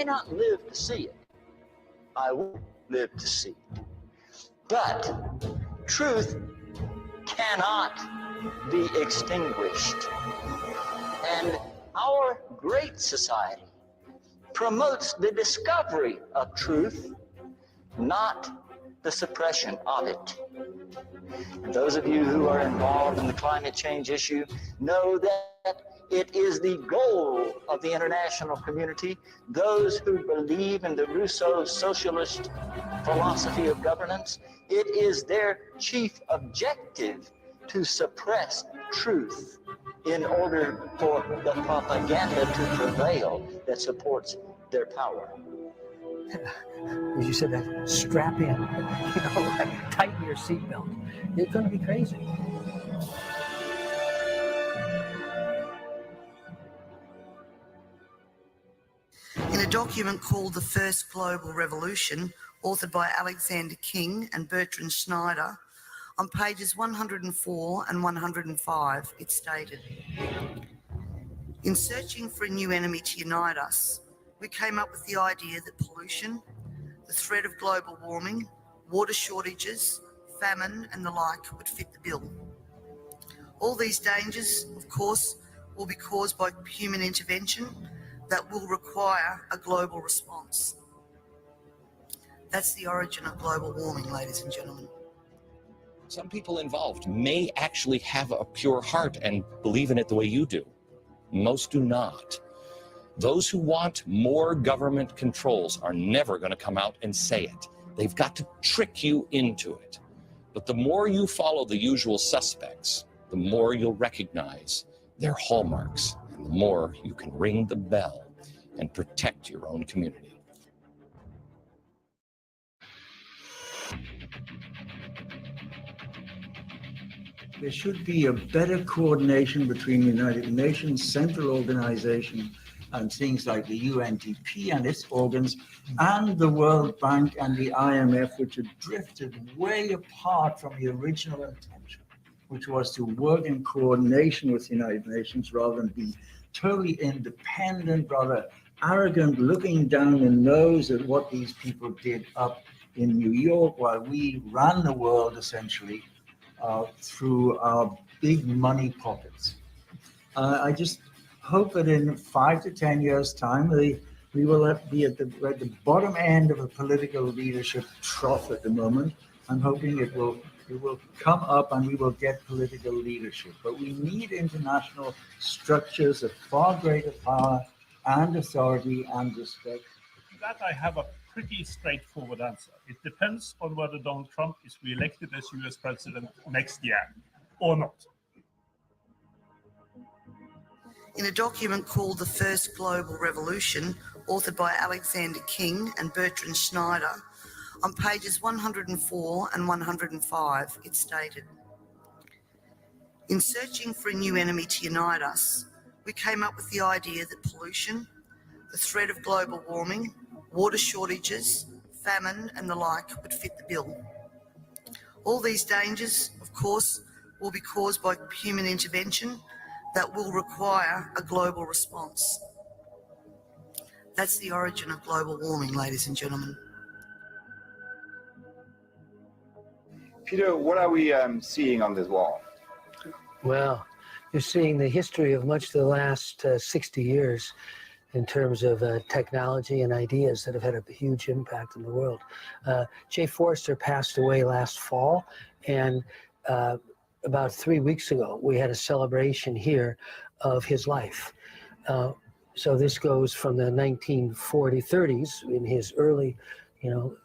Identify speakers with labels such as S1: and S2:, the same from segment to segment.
S1: may not live to see it. I will live to see it. But truth cannot be extinguished. And our great society promotes the discovery of truth, not the suppression of it. And those of you who are involved in the climate change issue know that it is the goal of the international community, those who believe in the Rousseau socialist philosophy of governance. It is their chief objective to suppress truth in order for the propaganda to prevail that supports their power.
S2: As you said, that strap in, like tighten your seatbelt. It's going to be crazy.
S3: In a document called The First Global Revolution, authored by Alexander King and Bertrand Schneider, on pages 104 and 105, it stated, "In searching for a new enemy to unite us, we came up with the idea that pollution, the threat of global warming, water shortages, famine and the like would fit the bill. All these dangers, of course, will be caused by human intervention that will require a global response." That's the origin of global warming, ladies and gentlemen.
S4: Some people involved may actually have a pure heart and believe in it the way you do. Most do not. Those who want more government controls are never going to come out and say it. They've got to trick you into it. But the more you follow the usual suspects, the more you'll recognize their hallmarks, and the more you can ring the bell and protect your own community.
S5: There should be a better coordination between the United Nations Central Organization and things like the UNDP and its organs and the World Bank and the IMF, which had drifted way apart from the original intention, which was to work in coordination with the United Nations rather than be totally independent, rather arrogant, looking down the nose at what these people did up in New York while we ran the world essentially through our big money pockets. I just hope that in 5 to 10 years' time, we will be at the bottom end of a political leadership trough at the moment. I'm hoping it will come up and we will get political leadership. But we need international structures of far greater power and authority and respect.
S6: That I have a pretty straightforward answer. It depends on whether Donald Trump is re-elected as US president next year or not.
S3: In a document called The First Global Revolution, authored by Alexander King and Bertrand Schneider, on pages 104 and 105, it stated, "In searching for a new enemy to unite us, we came up with the idea that pollution, the threat of global warming, water shortages, famine and the like would fit the bill. All these dangers, of course, will be caused by human intervention that will require a global response." That's the origin of global warming, ladies and gentlemen.
S7: Peter, what are we seeing on this wall?
S2: Well, you're seeing the history of much of the last 60 years in terms of technology and ideas that have had a huge impact on the world. Jay Forrester passed away last fall, and about 3 weeks ago, we had a celebration here of his life. So this goes from the 1930s, in his early,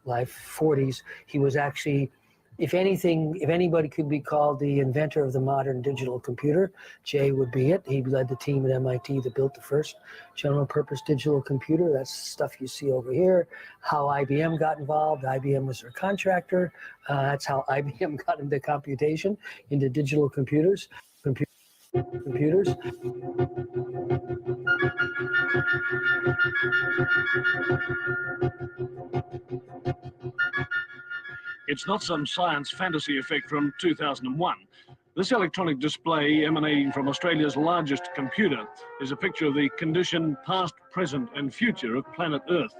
S2: life, 40s. He was actually, if anybody could be called the inventor of the modern digital computer, Jay would be it. He led the team at MIT that built the first general purpose digital computer. That's stuff you see over here. How IBM got involved. IBM was their contractor. That's how IBM got into computation, into digital computers.
S8: It's not some science fantasy effect from 2001. This electronic display emanating from Australia's largest computer is a picture of the condition, past, present and future of planet Earth.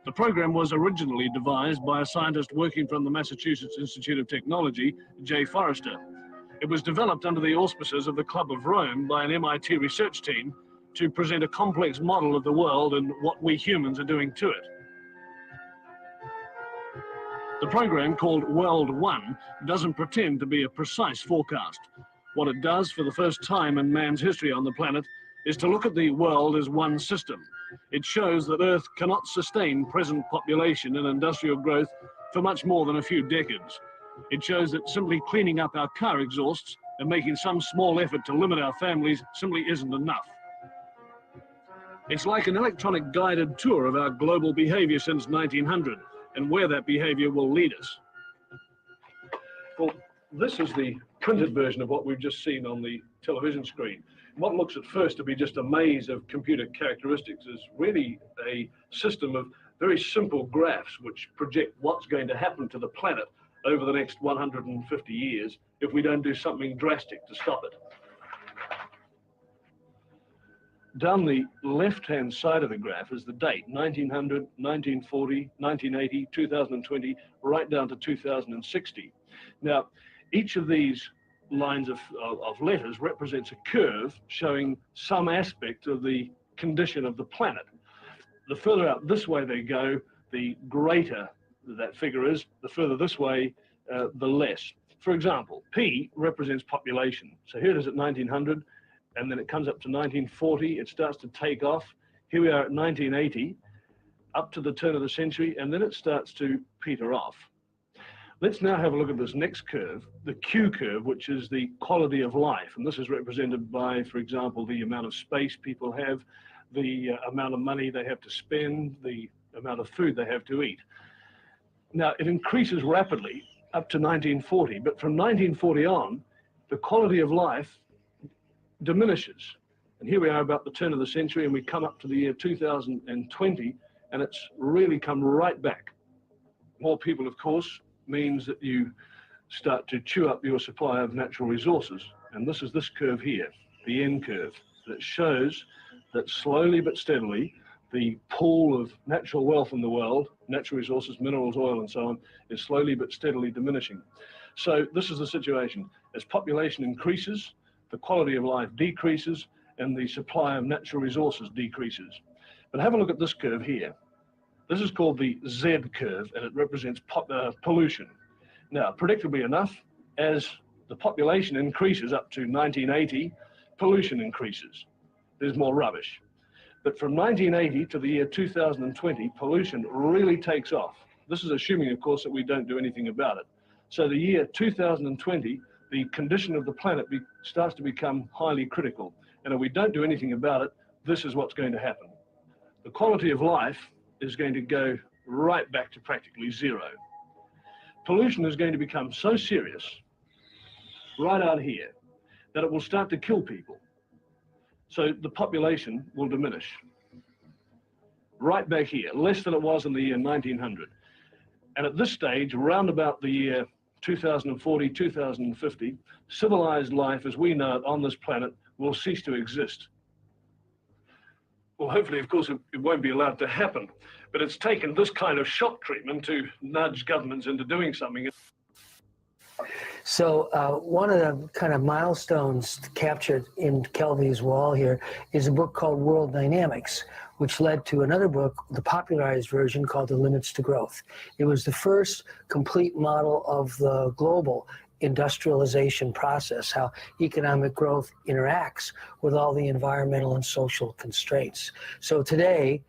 S8: The program was originally devised by a scientist working from the Massachusetts Institute of Technology, J. Forrester. It was developed under the auspices of the Club of Rome by an MIT research team to present a complex model of the world and what we humans are doing to it. The program, called World One, doesn't pretend to be a precise forecast. What it does for the first time in man's history on the planet is to look at the world as one system. It shows that Earth cannot sustain present population and industrial growth for much more than a few decades. It shows that simply cleaning up our car exhausts and making some small effort to limit our families simply isn't enough. It's like an electronic guided tour of our global behavior since 1900 and where that behavior will lead us. Well, this is the printed version of what we've just seen on the television screen. What looks at first to be just a maze of computer characteristics is really a system of very simple graphs which project what's going to happen to the planet over the next 150 years if we don't do something drastic to stop it. Down the left-hand side of the graph is the date, 1900, 1940, 1980, 2020, right down to 2060. Now, each of these lines of letters represents a curve showing some aspect of the condition of the planet. The further out this way they go, the greater that figure is. The further this way, the less. For example, P represents population. So here it is at 1900, and then it comes up to 1940, it starts to take off. Here we are at 1980, up to the turn of the century, and then it starts to peter off. Let's now have a look at this next curve, the Q curve, which is the quality of life. And this is represented by, for example, the amount of space people have, the amount of money they have to spend, the amount of food they have to eat. Now, it increases rapidly up to 1940, but from 1940 on, the quality of life diminishes. And here we are about the turn of the century, and we come up to the year 2020, and it's really come right back. More people, of course, means that you start to chew up your supply of natural resources. And this is this curve here, the N curve, that shows that slowly but steadily, the pool of natural wealth in the world, natural resources, minerals, oil, and so on, is slowly but steadily diminishing. So this is the situation. As population increases, the quality of life decreases, and the supply of natural resources decreases. But have a look at this curve here. This is called the Z curve, and it represents pollution. Now, predictably enough, as the population increases up to 1980, pollution increases. There's more rubbish. But from 1980 to the year 2020, pollution really takes off. This is assuming, of course, that we don't do anything about it. So the year 2020, the condition of the planet starts to become highly critical. And if we don't do anything about it, this is what's going to happen. The quality of life is going to go right back to practically zero. Pollution is going to become so serious, right out here, that it will start to kill people. So the population will diminish. Right back here, less than it was in the year 1900. And at this stage, around about the year 2040, 2050, civilized life as we know it on this planet will cease to exist. Well, hopefully, of course, it won't be allowed to happen, but it's taken this kind of shock treatment to nudge governments into doing something.
S2: So one of the kind of milestones captured in Kelvy's wall here is a book called World Dynamics, which led to another book, the popularized version called The Limits to Growth. It was the first complete model of the global industrialization process, how economic growth interacts with all the environmental and social constraints. So today,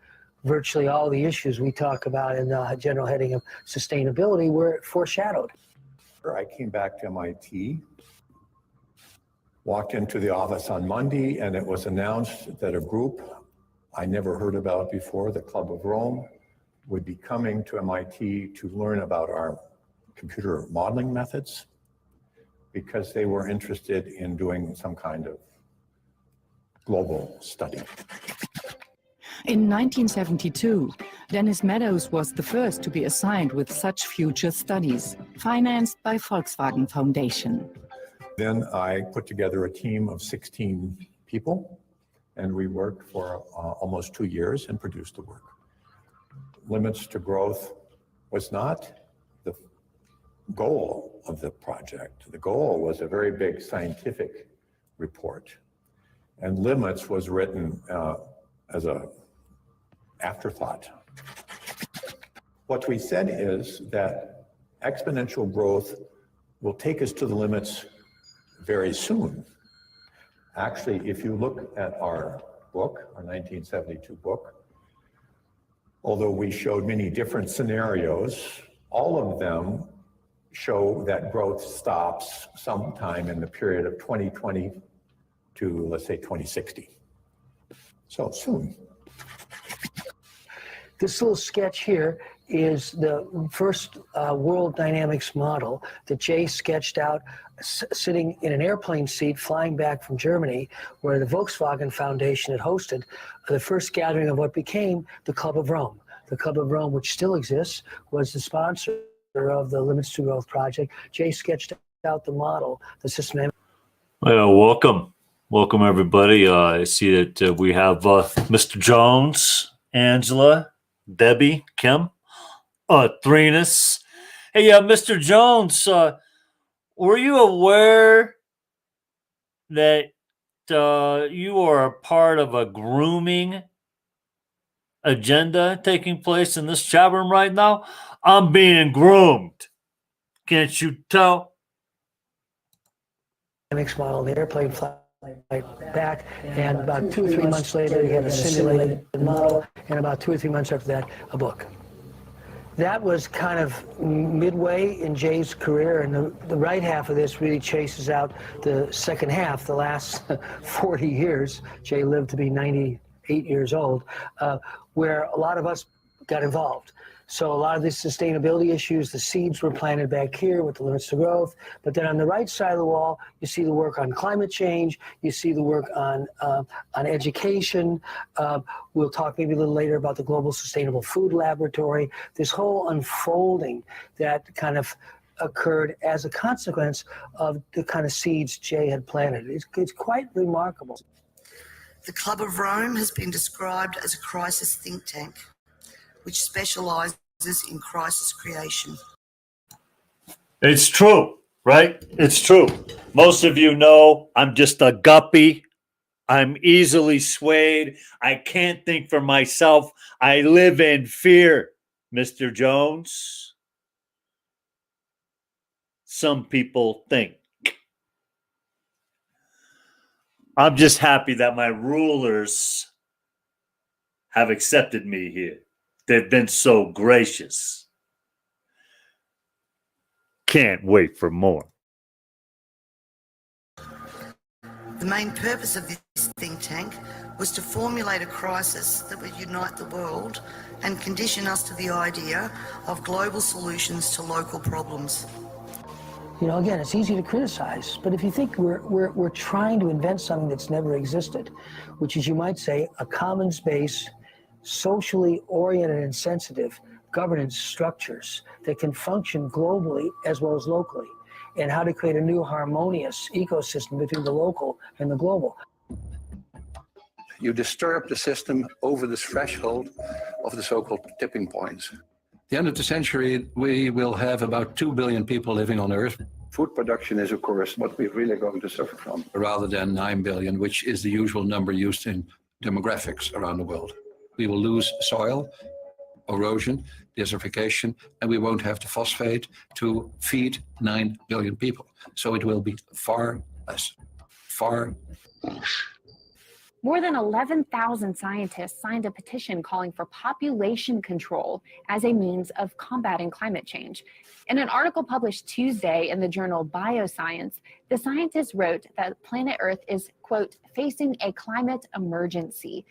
S2: virtually all the issues we talk about in the general heading of sustainability were foreshadowed.
S9: I came back to MIT, walked into the office on Monday, and it was announced that a group I never heard about before, the Club of Rome, would be coming to MIT to learn about our computer modeling methods because they were interested in doing some kind of global study.
S10: In 1972, Dennis Meadows was the first to be assigned with such future studies, financed by Volkswagen Foundation.
S9: Then I put together a team of 16 people, and we worked for almost 2 years and produced the work. Limits to Growth was not the goal of the project. The goal was a very big scientific report, and Limits was written as an afterthought. What we said is that exponential growth will take us to the limits very soon. Actually, if you look at our book, our 1972 book, although we showed many different scenarios, all of them show that growth stops sometime in the period of 2020 to, let's say, 2060. So soon.
S2: This little sketch here is the first world dynamics model that Jay sketched out sitting in an airplane seat flying back from Germany, where the Volkswagen Foundation had hosted the first gathering of what became the Club of Rome. The Club of Rome, which still exists, was the sponsor of the Limits to Growth project. Jay sketched out the model, the system.
S11: Well, welcome everybody. I see that we have Mr. Jones, Angela, Debbie, Kim, Threnus. Hey, Mr. Jones, were you aware that you are a part of a grooming agenda taking place in this chat room right now? I'm being groomed. Can't you tell?
S2: Dynamics model, the airplane flight back, and about 2 or 3 months later, he had a simulated model, and about 2 or 3 months after that, a book. That was kind of midway in Jay's career, and the right half of this really chases out the second half, the last 40 years. Jay lived to be 98 years old, where a lot of us got involved. So a lot of the sustainability issues, the seeds were planted back here with the Limits to Growth. But then on the right side of the wall, you see the work on climate change. You see the work on education. We'll talk maybe a little later about the Global Sustainable Food Laboratory. This whole unfolding that kind of occurred as a consequence of the kind of seeds Jay had planted. It's quite remarkable.
S3: The Club of Rome has been described as a crisis think tank, which specializes in crisis creation.
S11: It's true, right? It's true. Most of you know I'm just a guppy. I'm easily swayed. I can't think for myself. I live in fear, Mr. Jones. Some people think. I'm just happy that my rulers have accepted me here. They've been so gracious. Can't wait for more.
S3: The main purpose of this think tank was to formulate a crisis that would unite the world and condition us to the idea of global solutions to local problems.
S2: You know, again, it's easy to criticize, but if you think we're trying to invent something that's never existed, which is, you might say, a commons-based, socially oriented and sensitive governance structures that can function globally as well as locally, and how to create a new harmonious ecosystem between the local and the global.
S12: You disturb the system over this threshold of the so-called tipping points. At the end of the century, we will have about 2 billion people living on Earth. Food production is, of course, what we're really going to suffer from, rather than 9 billion, which is the usual number used in demographics around the world. We will lose soil, erosion, desertification, and we won't have the phosphate to feed 9 billion people. So it will be far less, far less.
S13: More than 11,000 scientists signed a petition calling for population control as a means of combating climate change. In an article published Tuesday in the journal Bioscience, the scientists wrote that planet Earth is, quote, facing a climate emergency.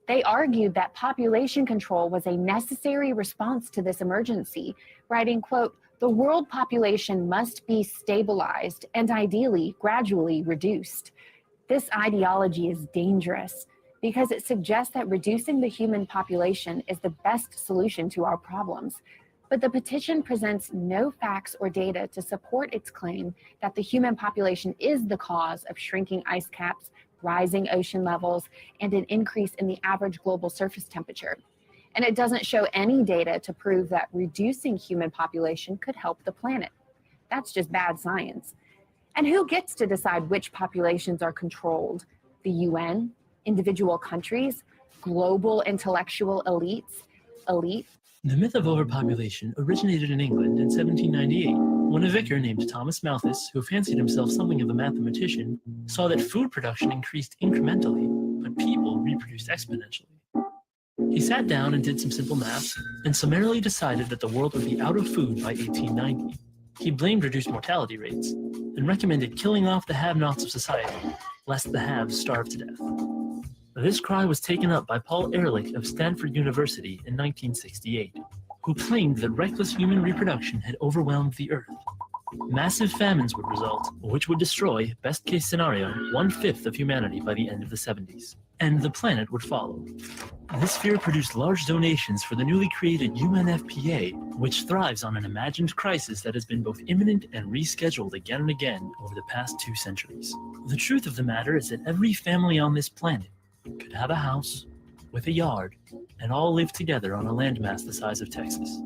S13: They argued that population control was a necessary response to this emergency, writing, quote, the world population must be stabilized and ideally gradually reduced. This ideology is dangerous because it suggests that reducing the human population is the best solution to our problems. But the petition presents no facts or data to support its claim that the human population is the cause of shrinking ice caps, rising ocean levels, and an increase in the average global surface temperature. And it doesn't show any data to prove that reducing human population could help the planet. That's just bad science. And who gets to decide which populations are controlled? The UN, individual countries, global intellectual elite?
S14: The myth of overpopulation originated in England in 1798, when a vicar named Thomas Malthus, who fancied himself something of a mathematician, saw that food production increased incrementally, but people reproduced exponentially. He sat down and did some simple math, and summarily decided that the world would be out of food by 1890. He blamed reduced mortality rates, and recommended killing off the have-nots of society, lest the haves starve to death. This cry was taken up by Paul Ehrlich of Stanford University in 1968, who claimed that reckless human reproduction had overwhelmed the Earth. Massive famines would result, which would destroy, best case scenario, 1/5 of humanity by the end of the 70s. And the planet would follow. This fear produced large donations for the newly created UNFPA, which thrives on an imagined crisis that has been both imminent and rescheduled again and again over the past 2 centuries. The truth of the matter is that every family on this planet could have a house with a yard and all live together on a landmass the size of Texas,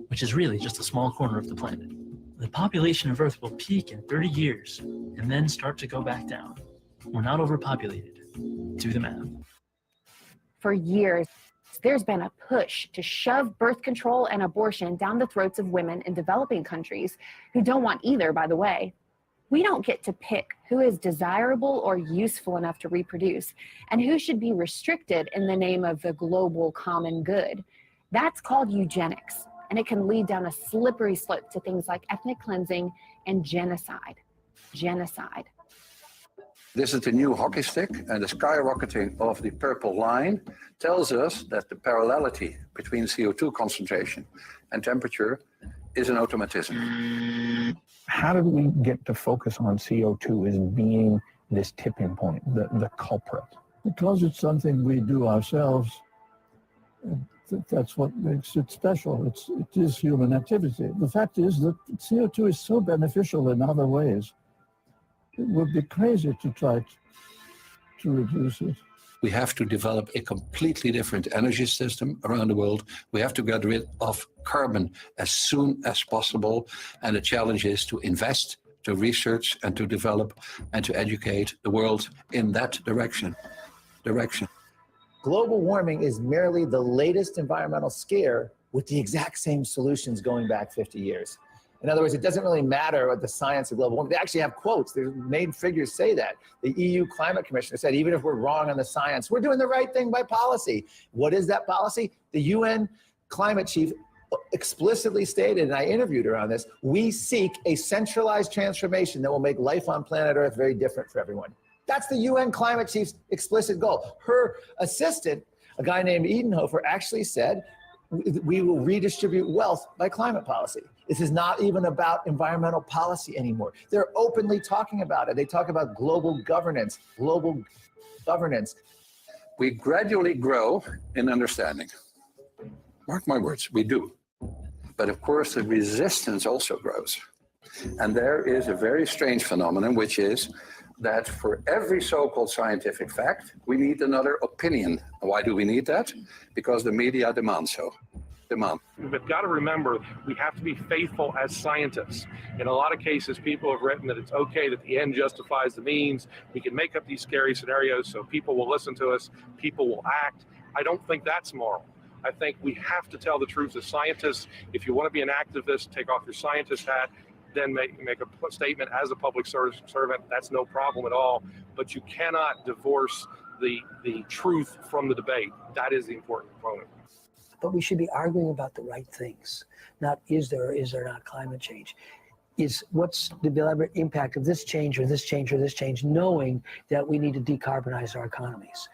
S14: which is really just a small corner of the planet. The population of Earth will peak in 30 years and then start to go back down. We're not overpopulated. Do the math.
S13: For years, there's been a push to shove birth control and abortion down the throats of women in developing countries who don't want either, by the way. We don't get to pick who is desirable or useful enough to reproduce and who should be restricted in the name of the global common good. That's called eugenics, and it can lead down a slippery slope to things like ethnic cleansing and genocide. Genocide.
S12: This is the new hockey stick, and the skyrocketing of the purple line tells us that the parallelity between CO2 concentration and temperature is an automatism.
S15: How did we get to focus on CO2 as being this tipping point, the culprit?
S16: Because it's something we do ourselves. That's what makes it special. It is human activity. The fact is that CO2 is so beneficial in other ways. It would be crazy to try to reduce it.
S12: We have to develop a completely different energy system around the world. We have to get rid of carbon as soon as possible. And the challenge is to invest, to research, and to develop, and to educate the world in that direction.
S17: Global warming is merely the latest environmental scare with the exact same solutions going back 50 years. In other words, it doesn't really matter what the science of global warming. They actually have quotes. Their main figures say that. The EU Climate Commissioner said, even if we're wrong on the science, we're doing the right thing by policy. What is that policy? The UN climate chief explicitly stated, and I interviewed her on this, we seek a centralized transformation that will make life on planet Earth very different for everyone. That's the UN climate chief's explicit goal. Her assistant, a guy named Edenhofer, actually said, we will redistribute wealth by climate policy. This is not even about environmental policy anymore. They're openly talking about it. They talk about global governance.
S12: We gradually grow in understanding. Mark my words, we do. But of course, the resistance also grows. And there is a very strange phenomenon, which is that for every so-called scientific fact, we need another opinion. Why do we need that? Because the media demand so.
S18: We've got to remember we have to be faithful as scientists. In a lot of cases, people have written that it's okay that the end justifies the means. We can make up these scary scenarios so people will listen to us, people will act. I don't think that's moral. I think we have to tell the truth as scientists. If you want to be an activist, take off your scientist hat, then make a statement as a public servant. That's no problem at all. But you cannot divorce the truth from the debate. That is the important component.
S2: But we should be arguing about the right things, not is there or is there not climate change. Is what's the deliberate impact of this change or this change or this change, knowing that we need to decarbonize our economies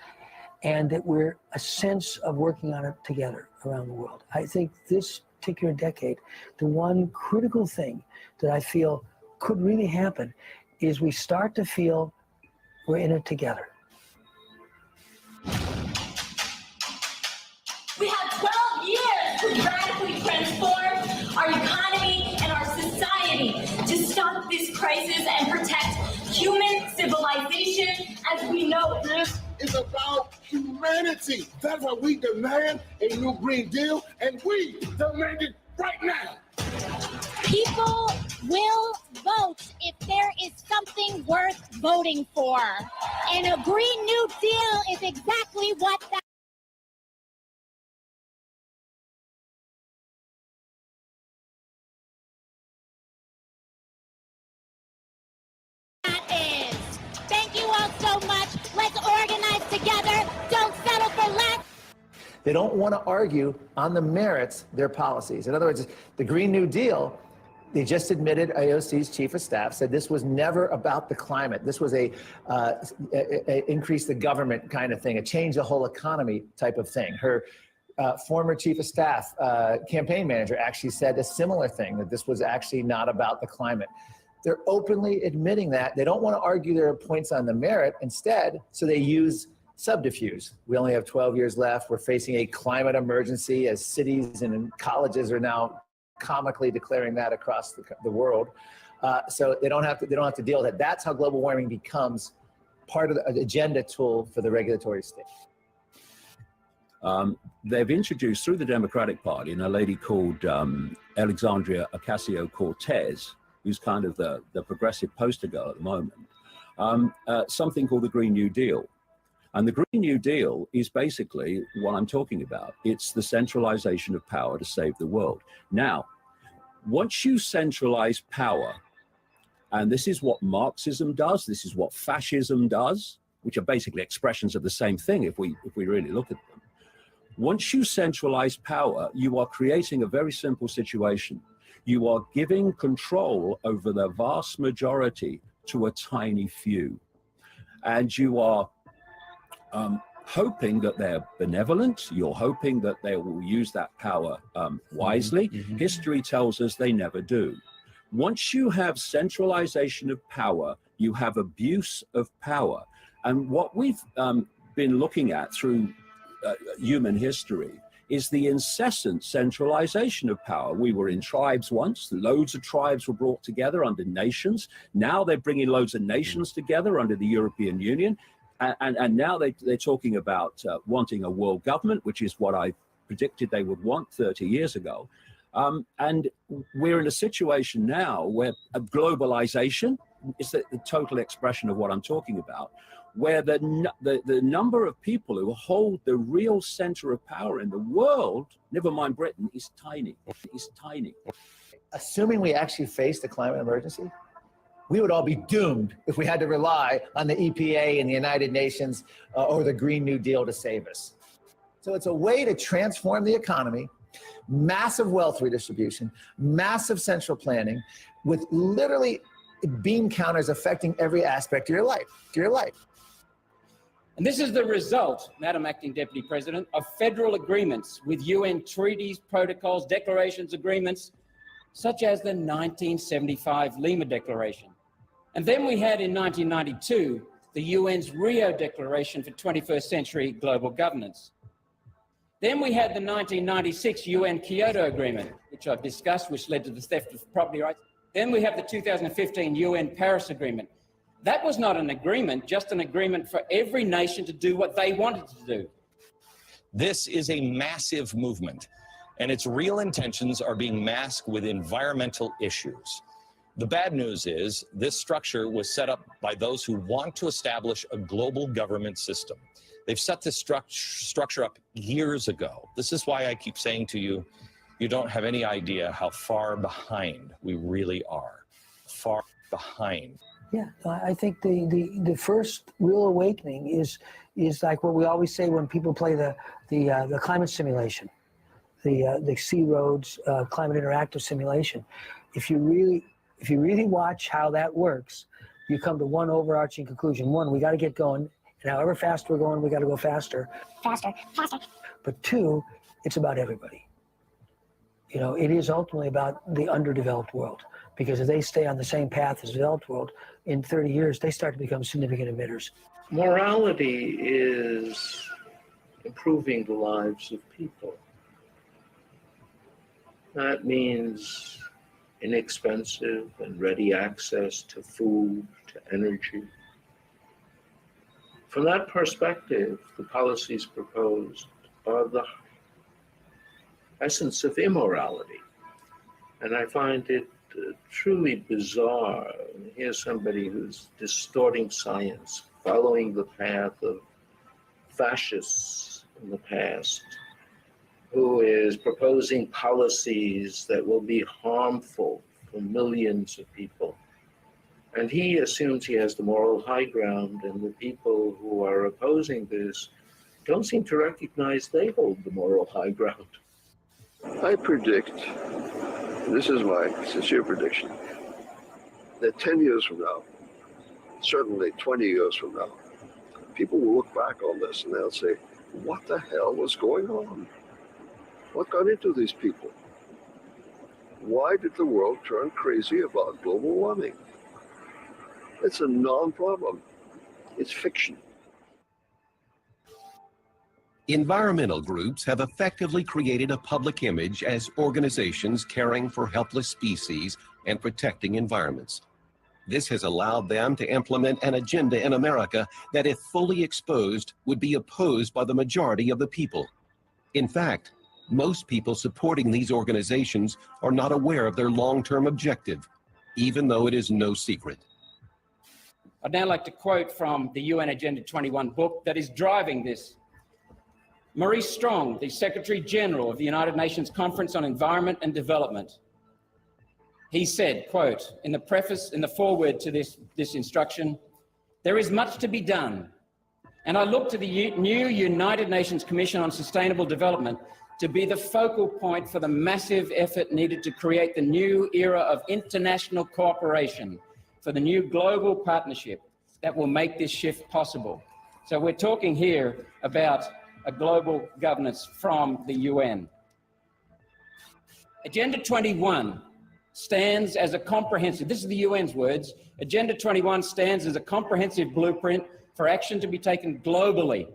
S2: and that we're a sense of working on it together around the world. I think this particular decade, the one critical thing that I feel could really happen is we start to feel we're in it together.
S19: We have 12 years to radically transform our economy, and our society to stop this crisis and protect human civilization as we know it.
S20: This is about humanity. That's why we demand a new Green Deal, and we demand it right now.
S21: People will vote if there is something worth voting for. And a Green New Deal is exactly what that is. Thank you all so much. Let's organize together. Don't settle for less.
S17: They don't want to argue on the merits their policies. In other words, the Green New Deal, they just admitted, AOC's chief of staff said this was never about the climate. This was a increase the government kind of thing, a change the whole economy type of thing. Her former chief of staff, campaign manager, actually said a similar thing, that this was actually not about the climate. They're openly admitting that. They don't want to argue their points on the merit. Instead, so they use subterfuge. We only have 12 years left. We're facing a climate emergency as cities and colleges are now comically declaring that across the world. So they don't have to deal with it. That's how global warming becomes part of the agenda tool for the regulatory state.
S22: They've introduced through the Democratic Party and a lady called Alexandria Ocasio-Cortez, who's kind of the progressive poster girl at the moment, something called the Green New Deal. And the Green New Deal is basically what I'm talking about. It's the centralization of power to save the world. Now, once you centralize power, and this is what Marxism does, this is what fascism does, which are basically expressions of the same thing if we really look at them. Once you centralize power, you are creating a very simple situation. You are giving control over the vast majority to a tiny few. And you are hoping that they're benevolent. You're hoping that they will use that power wisely. History tells us they never do. Once you have centralization of power, you have abuse of power. And what we've been looking at through human history is the incessant centralization of power. We were in tribes once. Loads of tribes were brought together under nations. Now they're bringing loads of nations together under the European Union. And now they're talking about wanting a world government, which is what I predicted they would want 30 years ago. And we're in a situation now where globalization is the total expression of what I'm talking about, where the number of people who hold the real center of power in the world, never mind Britain, is tiny. It's tiny.
S17: Assuming we actually face the climate emergency, we would all be doomed if we had to rely on the EPA and the United Nations or the Green New Deal to save us. So it's a way to transform the economy, massive wealth redistribution, massive central planning, with literally beam counters affecting every aspect of your life.
S23: And this is the result, Madam Acting Deputy President, of federal agreements with UN treaties, protocols, declarations, agreements, such as the 1975 Lima Declaration. And then we had in 1992, the UN's Rio Declaration for 21st Century Global Governance. Then we had the 1996 UN Kyoto Agreement, which I've discussed, which led to the theft of property rights. Then we have the 2015 UN Paris Agreement. That was not an agreement, just an agreement for every nation to do what they wanted to do.
S4: This is a massive movement, and its real intentions are being masked with environmental issues. The bad news is this structure was set up by those who want to establish a global government system. They've set this structure up years ago. This is why I keep saying to you, you don't have any idea how far behind we really are. Far behind.
S2: Yeah, I think the first real awakening is like what we always say when people play the climate simulation, the Sea Roads climate interactive simulation. If you really watch how that works, you come to one overarching conclusion. One, we got to get going, and however fast we're going, we got to go faster. Faster. But two, it's about everybody. You know, it is ultimately about the underdeveloped world, because if they stay on the same path as the developed world, in 30 years, they start to become significant emitters.
S8: Morality is improving the lives of people.
S1: That means inexpensive and ready access to food, to energy. From that perspective, the policies proposed are the essence of immorality. And I find it truly bizarre. Here's somebody who's distorting science, following the path of fascists in the past, who is proposing policies that will be harmful for millions of people. And he assumes he has the moral high ground, and the people who are opposing this don't seem to recognize they hold the moral high ground.
S5: I predict, and this is my sincere prediction, that 10 years from now, certainly 20 years from now, people will look back on this and they'll say, what the hell was going on? What got into these people? Why did the world turn crazy about global warming? It's a non-problem. It's fiction.
S6: Environmental groups have effectively created a public image as organizations caring for helpless species and protecting environments. This has allowed them to implement an agenda in America that, if fully exposed, would be opposed by the majority of the people. In fact, most people supporting these organizations are not aware of their long-term objective, even though it is no secret.
S23: I'd now like to quote from the UN Agenda 21 book that is driving this. Maurice Strong, the Secretary General of the United Nations Conference on Environment and Development, he said, quote, in the preface, in the foreword to this instruction, there is much to be done. And I look to the new United Nations Commission on Sustainable Development to be the focal point for the massive effort needed to create the new era of international cooperation for the new global partnership that will make this shift possible. So we're talking here about a global governance from the UN. Agenda 21 stands as a comprehensive, this is the UN's words, Agenda 21 stands as a comprehensive blueprint for action to be taken globally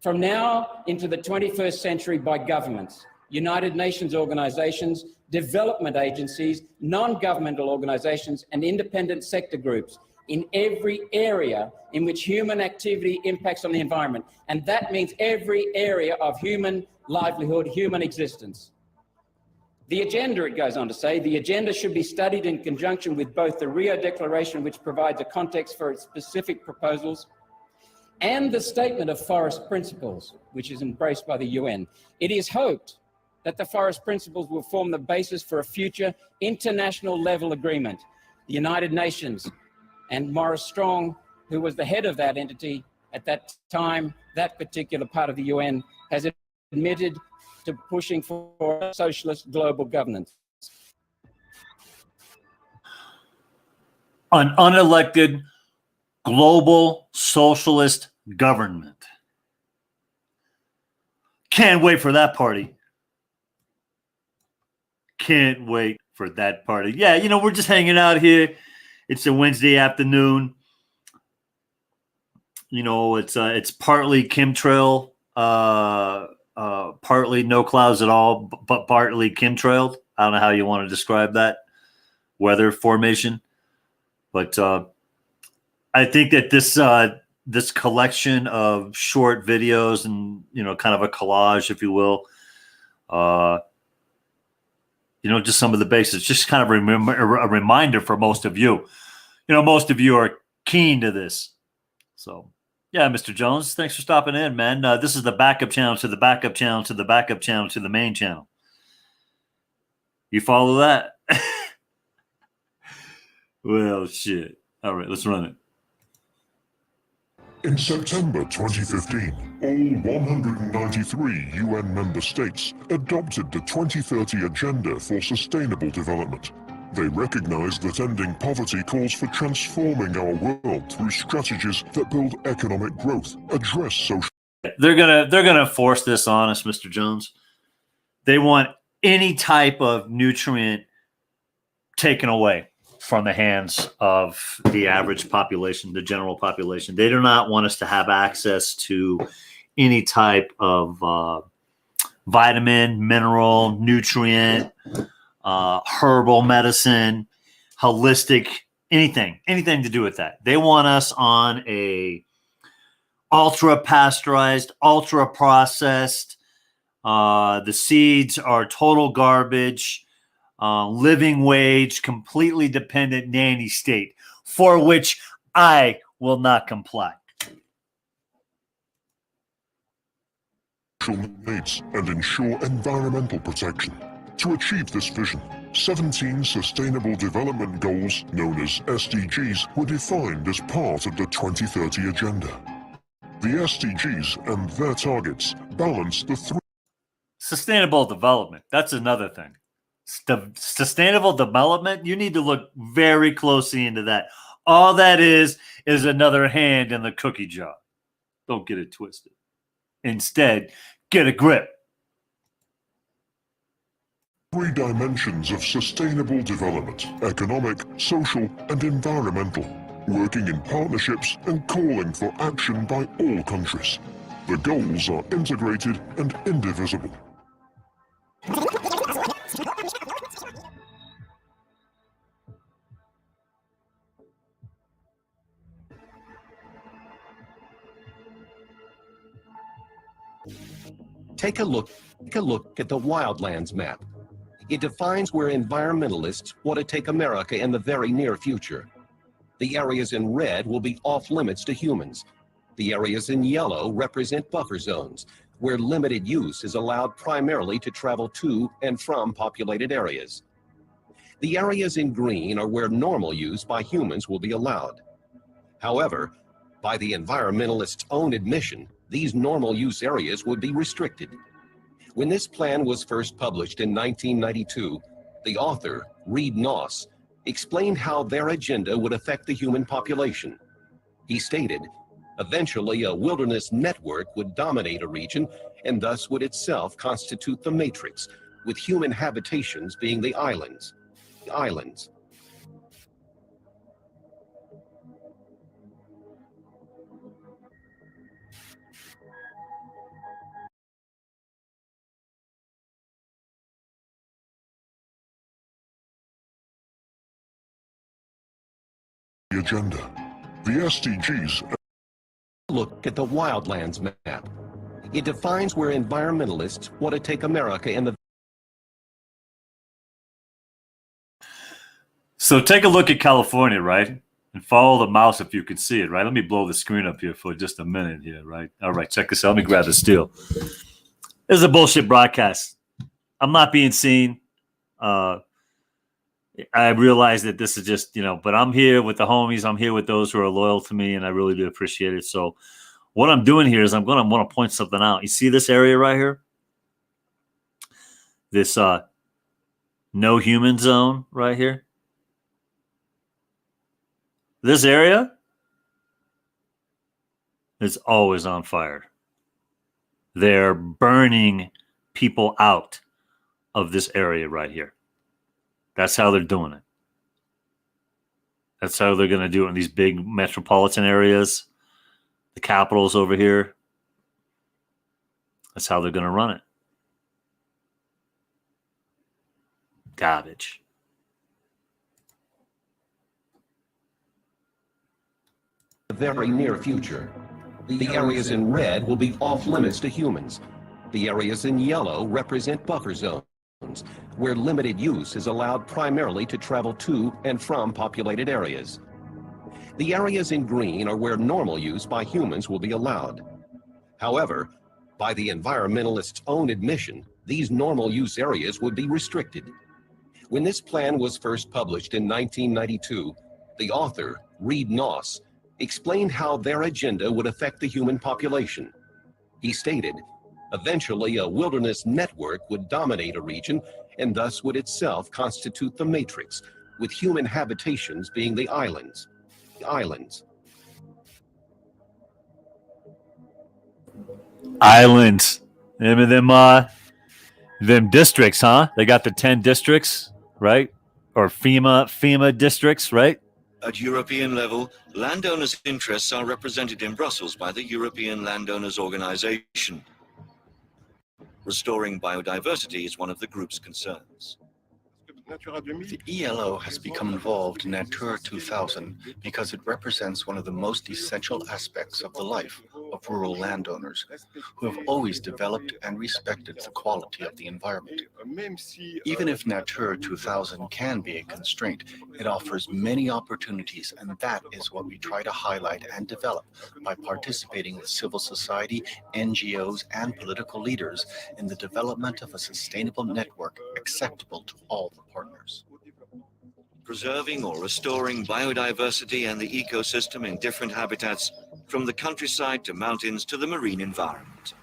S23: from now into the 21st century by governments, United Nations organizations, development agencies, non-governmental organizations, and independent sector groups in every area in which human activity impacts on the environment. And that means every area of human livelihood, human existence. The agenda, it goes on to say, the agenda should be studied in conjunction with both the Rio Declaration, which provides a context for its specific proposals, and the Statement of Forest Principles, which is embraced by the UN. It is hoped that the Forest Principles will form the basis for a future international level agreement. The United Nations and Maurice Strong, who was the head of that entity at that time, that particular part of the UN, has admitted to pushing for socialist global governance.
S11: An unelected global socialist government. Can't wait for that party. Can't wait for that party. Yeah, you know, we're just hanging out here. It's a Wednesday afternoon. You know, it's partly chemtrail, partly no clouds at all, but partly chemtrailed. I don't know how you want to describe that weather formation, but I think that this collection of short videos and, you know, kind of a collage, if you will, you know, just some of the basics, just kind of a reminder for most of you. You know, most of you are keen to this. So, yeah, Mr. Jones, thanks for stopping in, man. This is the backup channel to the backup channel to the backup channel to the main channel. You follow that? Well, shit. All right, let's run it.
S24: In September 2015, all 193 UN member states adopted the 2030 Agenda for Sustainable Development. They recognize that ending poverty calls for transforming our world through strategies that build economic growth, address social...
S11: They're gonna force this on us, Mr. Jones. They want any type of nutrient taken away from the hands of the average population, the general population. They do not want us to have access to any type of vitamin, mineral, nutrient, herbal medicine, holistic, anything to do with that. They want us on a ultra pasteurized, ultra processed. The seeds are total garbage, living wage, completely dependent nanny state, for which I will not comply.
S24: Needs and ensure environmental protection. To achieve this vision, 17 Sustainable Development Goals, known as SDGs, were defined as part of the 2030 Agenda. The SDGs and their targets balance the three.
S11: Sustainable development, that's another thing. Sustainable development, you need to look very closely into that. All that is another hand in the cookie jar. Don't get it twisted. Instead, get a grip.
S24: 3 dimensions of sustainable development: economic, social, and environmental, working in partnerships and calling for action by all countries. The goals are integrated and indivisible.
S6: Take a look at the wildlands map. It defines where environmentalists want to take America in the very near future. The areas in red will be off limits to humans. The areas in yellow represent buffer zones, where limited use is allowed primarily to travel to and from populated areas. The areas in green are where normal use by humans will be allowed. However, by the environmentalists' own admission, these normal use areas would be restricted. When this plan was first published in 1992, the author, Reed Noss, explained how their agenda would affect the human population. He stated, eventually a wilderness network would dominate a region and thus would itself constitute the matrix, with human habitations being the islands.
S24: The agenda. The SDGs.
S6: Look at the wildlands map. It defines where environmentalists want to take America in the.
S11: So take a look at California, right? And follow the mouse if you can see it, right? Let me blow the screen up here for just a minute here, right? All right, check this out. Let me grab the steel. This is a bullshit broadcast. I'm not being seen. I realize that this is just, but I'm here with the homies. I'm here with those who are loyal to me, and I really do appreciate it. So what I'm doing here is I'm going to want to point something out. You see this area right here? This no human zone right here? This area is always on fire. They're burning people out of this area right here. That's how they're doing it. That's how they're going to do it in these big metropolitan areas. The capitals over here. That's how they're going to run it. Garbage.
S6: The very near future. The areas in red will be off limits to humans. The areas in yellow represent buffer zones, where limited use is allowed primarily to travel to and from populated areas. The areas in green are where normal use by humans will be allowed. However, by the environmentalists' own admission, these normal use areas would be restricted. When this plan was first published in 1992, the author, Reed Noss, explained how their agenda would affect the human population. He stated, eventually a wilderness network would dominate a region and thus would itself constitute the matrix, with human habitations being the islands. Islands.
S11: Them districts, huh? They got the 10 districts, right? Or FEMA districts, right?
S3: At European level, landowners' interests are represented in Brussels by the European Landowners Organization. Restoring biodiversity is one of the group's concerns.
S7: The ELO has become involved in Natura 2000 because it represents one of the most essential aspects of the life of rural landowners who have always developed and respected the quality of the environment. Even if Natura 2000 can be a constraint, it offers many opportunities, and that is what we try to highlight and develop by participating with civil society, NGOs, and political leaders in the development of a sustainable network acceptable to all the partners.
S3: Preserving or restoring biodiversity and the ecosystem in different habitats, from the countryside to mountains to the marine environment.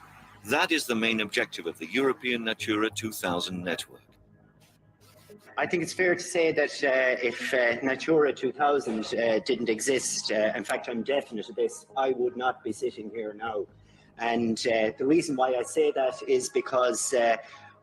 S3: That is the main objective of the European Natura 2000 network.
S9: I think it's fair to say that if Natura 2000 didn't exist, in fact I'm definite of this, I would not be sitting here now. And the reason why I say that is because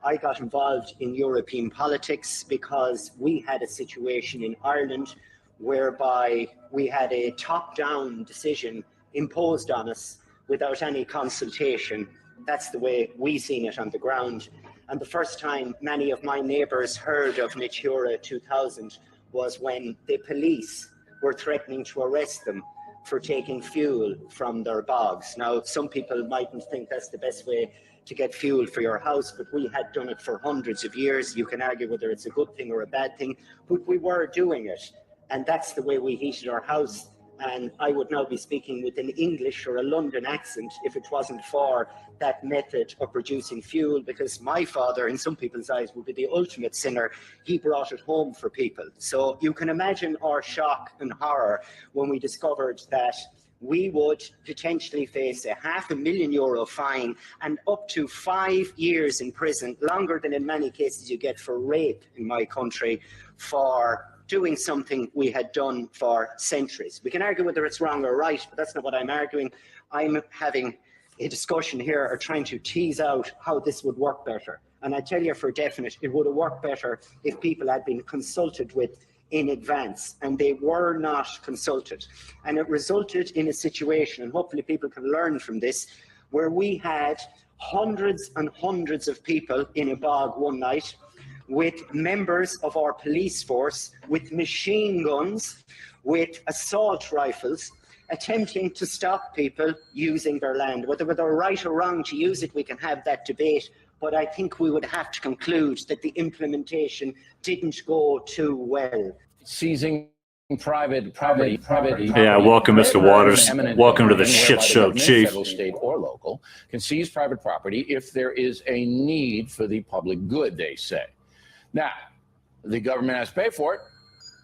S9: I got involved in European politics because we had a situation in Ireland whereby we had a top-down decision imposed on us without any consultation. That's the way we seen it on the ground. And the first time many of my neighbours heard of Natura 2000 was when the police were threatening to arrest them for taking fuel from their bogs. Now, some people mightn't think that's the best way to get fuel for your house, but we had done it for hundreds of years. You can argue whether it's a good thing or a bad thing, but we were doing it. And that's the way we heated our house. And I would now be speaking with an English or a London accent if it wasn't for that method of producing fuel, because my father, in some people's eyes, would be the ultimate sinner. He brought it home for people. So you can imagine our shock and horror when we discovered that we would potentially face a €500,000 fine and up to 5 years in prison, longer than in many cases you get for rape in my country, for doing something we had done for centuries. We can argue whether it's wrong or right, but that's not what I'm arguing. I'm having a discussion here or trying to tease out how this would work better. And I tell you for definite, it would have worked better if people had been consulted with in advance, and they were not consulted. And it resulted in a situation, and hopefully people can learn from this, where we had hundreds and hundreds of people in a bog one night with members of our police force, with machine guns, with assault rifles, attempting to stop people using their land. Whether they're right or wrong to use it, we can have that debate, but I think we would have to conclude that the implementation didn't go too well.
S10: Seizing private property.
S11: Yeah, welcome, Mr. Waters. Welcome to the shit show, Chief.
S10: Federal, state, or local can seize private property if there is a need for the public good, they say. Now, the government has to pay for it,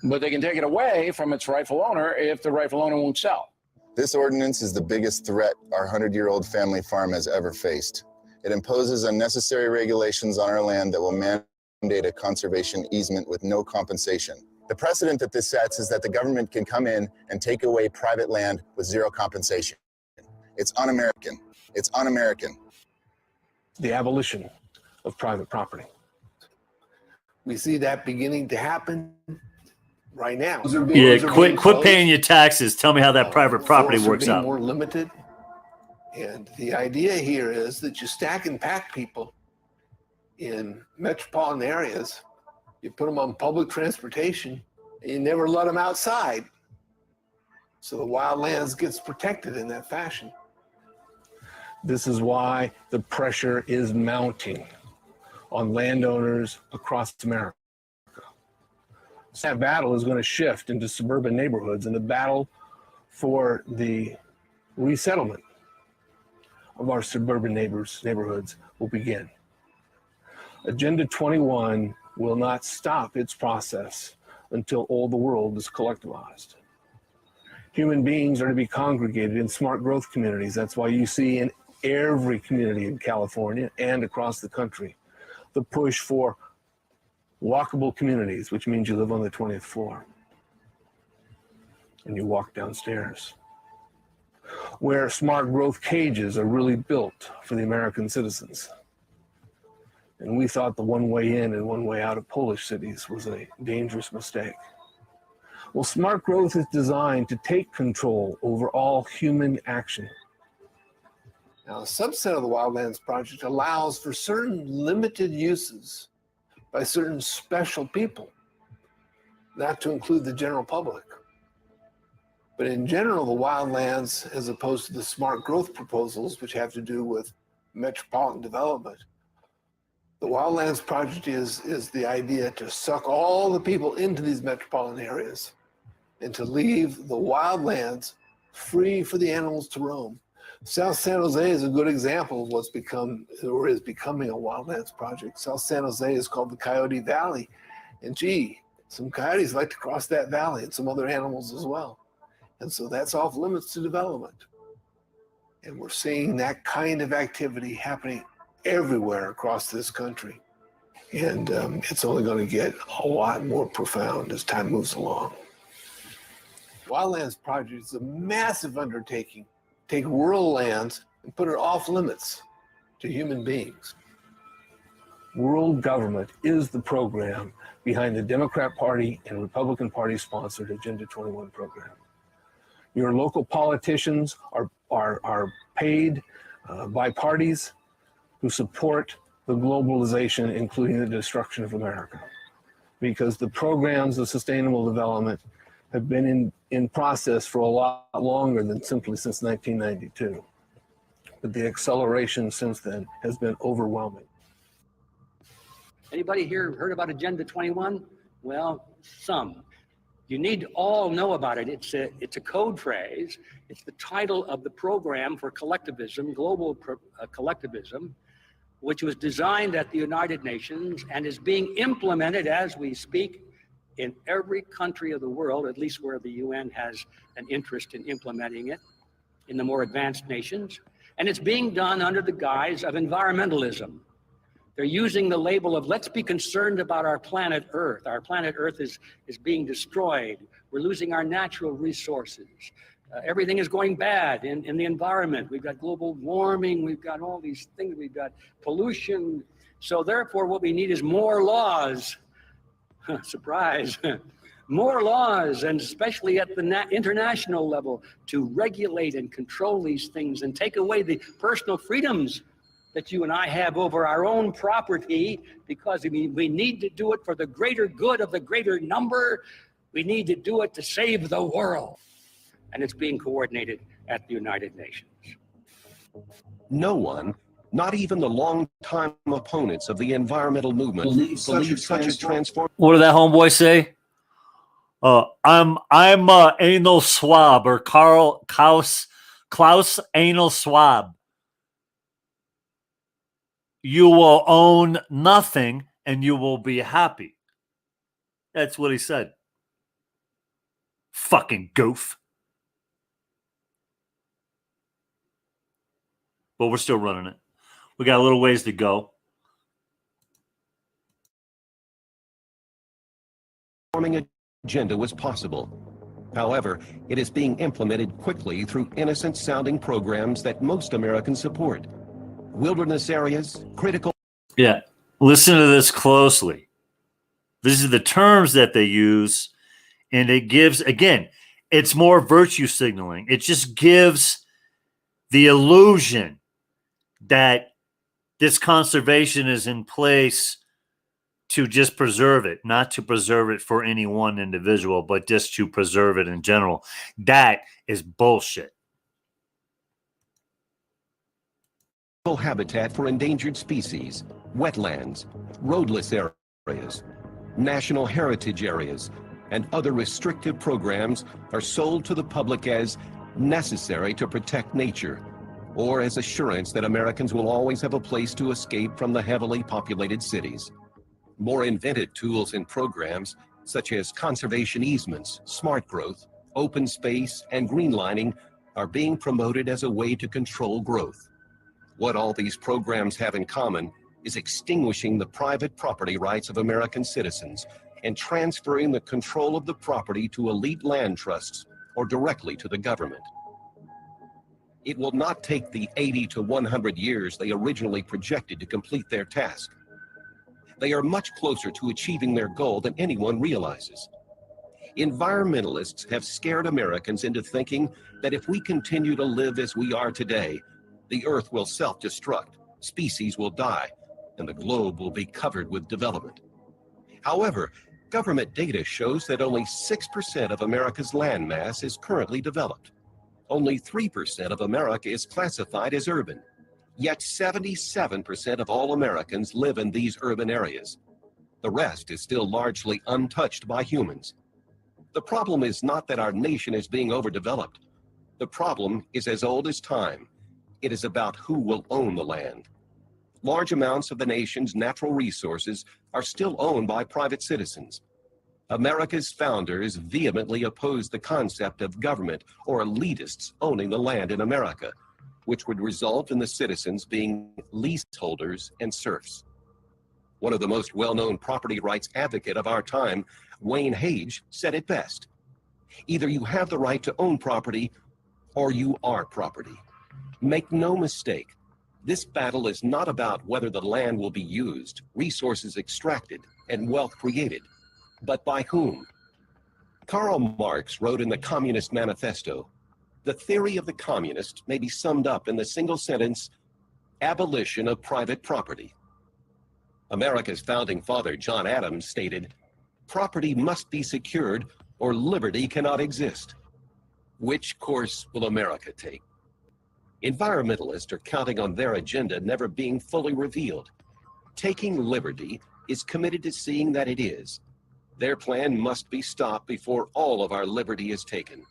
S10: but they can take it away from its rightful owner if the rightful owner won't sell.
S14: This ordinance is the biggest threat our 100-year-old family farm has ever faced. It imposes unnecessary regulations on our land that will mandate a conservation easement with no compensation. The precedent that this sets is that the government can come in and take away private land with zero compensation. It's un-American. It's un-American.
S25: The abolition of private property. We see that beginning to happen right now.
S11: Yeah, quit paying your taxes. Tell me how that private property works out.
S25: More limited. And the idea here is that you stack and pack people in metropolitan areas, you put them on public transportation, and you never let them outside. So the wildlands gets protected in that fashion.
S15: This is why the pressure is mounting on landowners across America. That battle is going to shift into suburban neighborhoods, and the battle for the resettlement of our suburban neighborhoods will begin. Agenda 21 will not stop its process until all the world is collectivized. Human beings are to be congregated in smart growth communities. That's why you see in every community in California and across the country the push for walkable communities, which means you live on the 20th floor and you walk downstairs, where smart growth cages are really built for the American citizens. And we thought the one way in and one way out of Polish cities was a dangerous mistake. Well, smart growth is designed to take control over all human action.
S25: Now, a subset of the Wildlands Project allows for certain limited uses by certain special people, not to include the general public. But in general, the wildlands, as opposed to the smart growth proposals, which have to do with metropolitan development, the Wildlands Project is the idea to suck all the people into these metropolitan areas and to leave the wildlands free for the animals to roam. South San Jose is a good example of what's become, or is becoming, a wildlands project. South San Jose is called the Coyote Valley. And gee, some coyotes like to cross that valley and some other animals as well. And so that's off limits to development. And we're seeing that kind of activity happening everywhere across this country. And it's only going to get a lot more profound as time moves along. Wildlands Project is a massive undertaking. Take rural lands and put it off limits to human beings.
S15: World government is the program behind the Democrat Party and Republican Party sponsored Agenda 21 program. Your local politicians are paid by parties who support the globalization, including the destruction of America, because the programs of sustainable development have been in process for a lot longer than simply since 1992. But the acceleration since then has been overwhelming.
S12: Anybody here heard about Agenda 21? Well, some. You need to all know about it. It's a code phrase. It's the title of the program for collectivism, global collectivism, which was designed at the United Nations and is being implemented as we speak in every country of the world, at least where the UN has an interest in implementing it, in the more advanced nations. And it's being done under the guise of environmentalism. They're using the label of, let's be concerned about our planet Earth. Our planet Earth is being destroyed. We're losing our natural resources. Everything is going bad in the environment. We've got global warming. We've got all these things. We've got pollution. So therefore, what we need is more laws. Surprise. More laws, and especially at the international level, to regulate and control these things and take away the personal freedoms that you and I have over our own property, because we need to do it for the greater good of the greater number. We need to do it to save the world. And it's being coordinated at the United Nations. No one, not even the longtime opponents of the environmental movement, believe such a transform.
S11: What did that homeboy say? I'm anal swab, or Klaus anal swab. You will own nothing and you will be happy. That's what he said. Fucking goof. But we're still running it. We got a little ways to go.
S6: Forming agenda was possible. However, it is being implemented quickly through innocent-sounding programs that most Americans support. Wilderness areas, critical...
S11: Yeah, listen to this closely. These are the terms that they use, and it gives, again, it's more virtue signaling. It just gives the illusion that this conservation is in place to just preserve it, not to preserve it for any one individual, but just to preserve it in general. That is bullshit.
S6: Habitat for endangered species, wetlands, roadless areas, national heritage areas, and other restrictive programs are sold to the public as necessary to protect nature, or as assurance that Americans will always have a place to escape from the heavily populated cities. More invented tools and programs, such as conservation easements, smart growth, open space, and greenlining, are being promoted as a way to control growth. What all these programs have in common is extinguishing the private property rights of American citizens and transferring the control of the property to elite land trusts or directly to the government. It will not take the 80 to 100 years they originally projected to complete their task. They are much closer to achieving their goal than anyone realizes. Environmentalists have scared Americans into thinking that if we continue to live as we are today, The Earth will self-destruct, species will die, and the globe will be covered with development. However, government data shows that only 6% of America's landmass is currently developed. Only 3% of America is classified as urban. Yet 77% of all Americans live in these urban areas. The rest is still largely untouched by humans. The problem is not that our nation is being overdeveloped. The problem is as old as time. It is about who will own the land. Large amounts of the nation's natural resources are still owned by private citizens. America's founders vehemently opposed the concept of government or elitists owning the land in America, which would result in the citizens being leaseholders and serfs. One of the most well-known property rights advocate of our time, Wayne Hage, said it best. Either you have the right to own property or you are property. Make no mistake, this battle is not about whether the land will be used, resources extracted, and wealth created, but by whom. Karl Marx wrote in the Communist Manifesto, "The theory of the communist may be summed up in the single sentence, abolition of private property." America's founding father, John Adams, stated, "Property must be secured or liberty cannot exist." Which course will America take? Environmentalists are counting on their agenda never being fully revealed. Taking Liberty is committed to seeing that it is. Their plan must be stopped before all of our liberty is taken.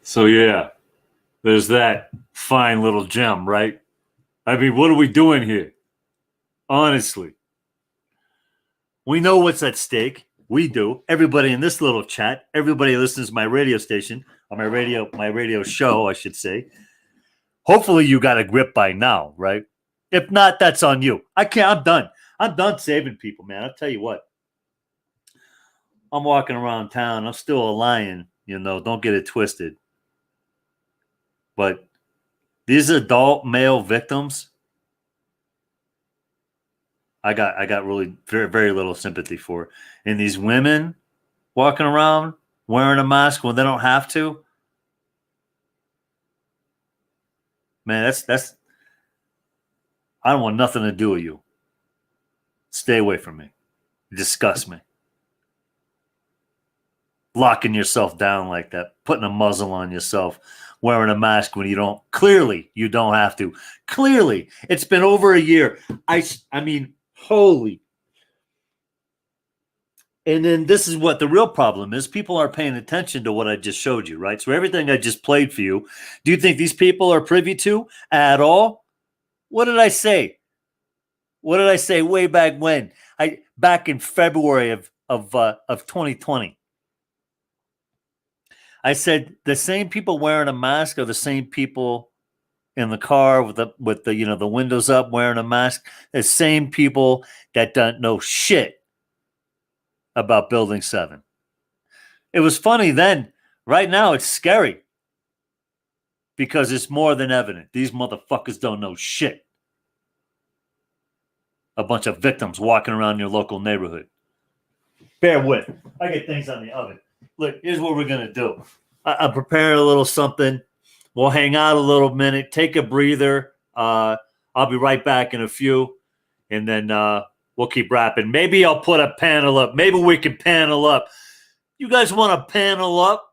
S11: So yeah, there's that fine little gem, right? I mean, what are we doing here? Honestly. We know what's at stake. We do. Everybody in this little chat, everybody listens to my radio station, or my radio show, I should say. Hopefully you got a grip by now, right? If not, that's on you. I'm done. I'm done saving people, man. I'll tell you what. I'm walking around town. I'm still a lion, don't get it twisted. But these adult male victims, I got really very, very little sympathy for. And these women walking around wearing a mask when they don't have to. Man, that's I don't want nothing to do with you. Stay away from me. You disgust me. Locking yourself down like that, putting a muzzle on yourself, wearing a mask when you don't. Clearly, you don't have to. Clearly, it's been over a year. I mean, holy. And then this is what the real problem is. People aren't paying attention to what I just showed you, right? So everything I just played for you, do you think these people are privy to at all? What did I say? What did I say way back when? Back in February of 2020. I said the same people wearing a mask are the same people in the car with the you know the windows up wearing a mask. The same people that don't know shit about Building 7. It was funny then. Right now, it's scary because it's more than evident. These motherfuckers don't know shit. A bunch of victims walking around your local neighborhood. Bear with. I get things on the oven. Look, here's what we're going to do. I'm preparing a little something. We'll hang out a little minute, take a breather. I'll be right back in a few, and then we'll keep rapping. Maybe I'll put a panel up. Maybe we can panel up. You guys want to panel up?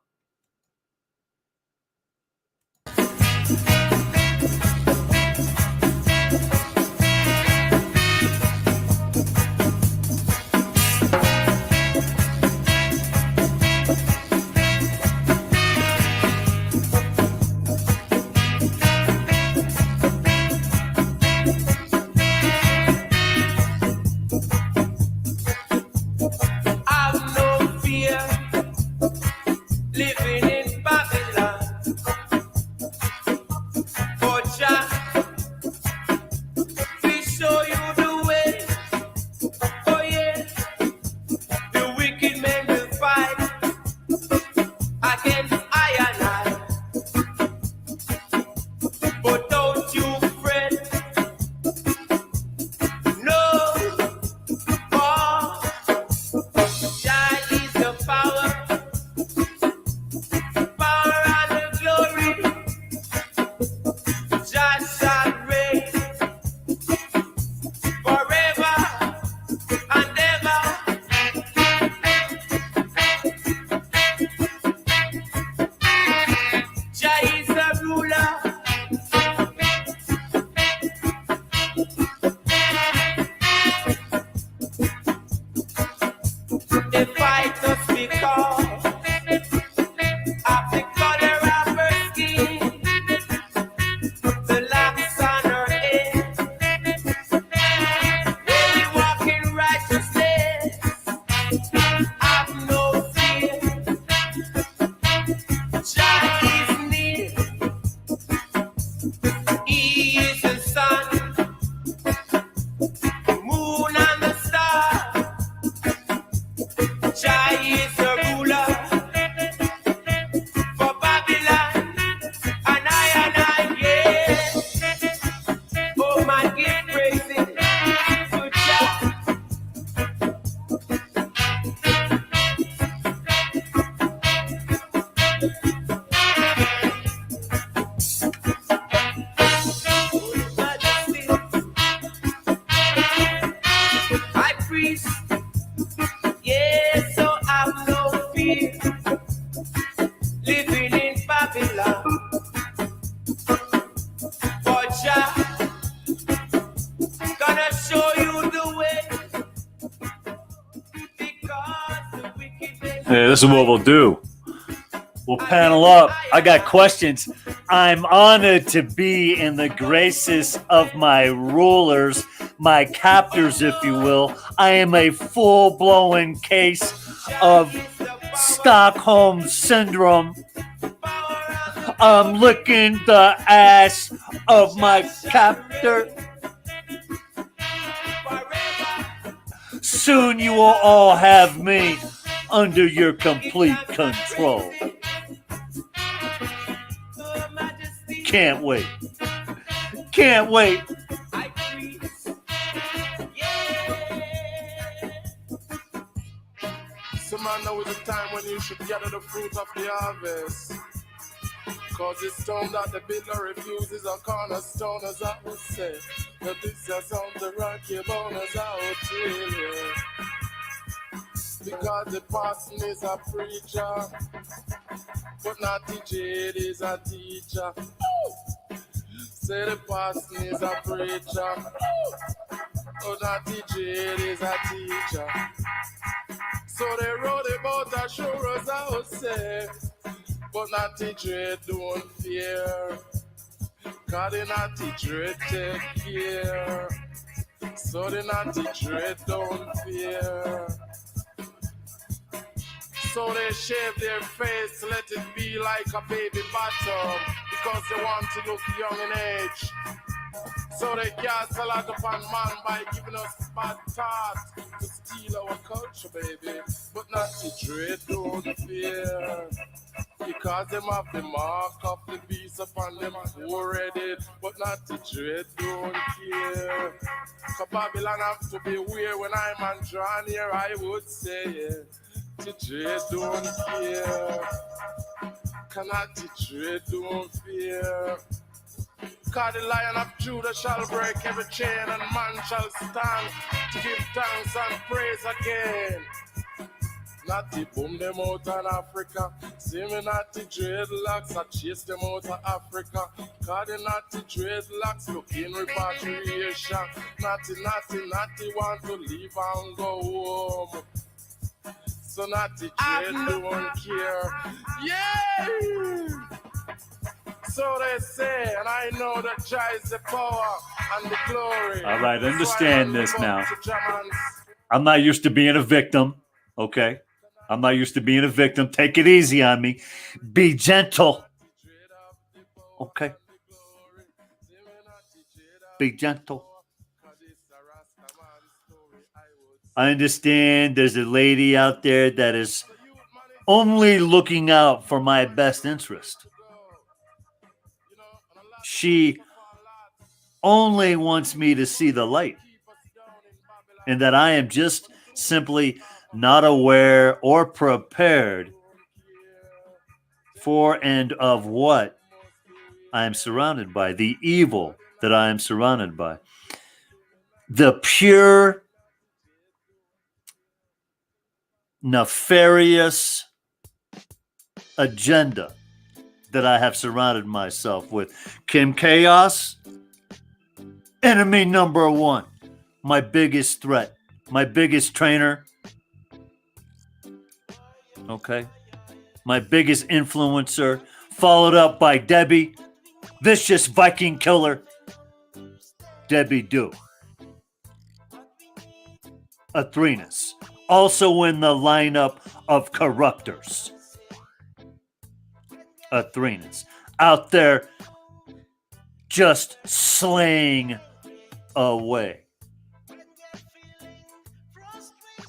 S11: Hey, this is what we'll do. We'll panel up. I got questions. I'm honored to be in the graces of my rulers, my captors, if you will. I am a full-blown case of Stockholm Syndrome. I'm licking the ass of my captor. Soon you will all have me under your complete control. Can't wait. Can't wait.
S13: So man, now is the time when you should gather the fruit of the harvest. Cause the stone that the builder refuses a cornerstone, as I would say. But this is on the rocky bone, as I would tell you. Because the person is a preacher, but not the jade is a teacher. Say the person is a preacher, but not the jade is a teacher. So they wrote about assurance, I would say, but not the dread, don't fear. Cause the naughty dread take care. So the naughty dread don't fear. So they shave their face, let it be like a baby bottom, because they want to look young in age. So they cast a lot upon man by giving us bad thoughts to steal our culture, baby. But not the dread, don't fear. Because them have the mark of the beast upon them forehead. But not the dread, don't care. Cause Babylon have to beware when I'm on drawn here, I would say, yeah. The dread, don't care. Cannot the dread, don't fear. Cause the Lion of Judah shall break every chain, and man shall stand to give thanks and praise again. Not the boom them out in Africa. See me not the dreadlocks, I chase them out of Africa. Cause the naughty dreadlocks looking repatriation. Naughty want to leave and go home. So naughty dread don't care. Yeah! So they say, and I know that Jah is the power and the glory.
S11: All right, understand this now. I'm not used to being a victim, okay? I'm not used to being a victim. Take it easy on me. Be gentle. Okay? Be gentle. I understand there's a lady out there that is only looking out for my best interest. She only wants me to see the light, and that I am just simply not aware or prepared for and of what I am surrounded by, the evil that I am surrounded by, the pure, nefarious agenda that I have surrounded myself with. Kim Chaos, enemy number one, my biggest threat, my biggest trainer, okay, my biggest influencer, followed up by Debbie, vicious Viking killer, Debbie Do. Athrenas, also in the lineup of corruptors. Athrenas, out there just slaying away.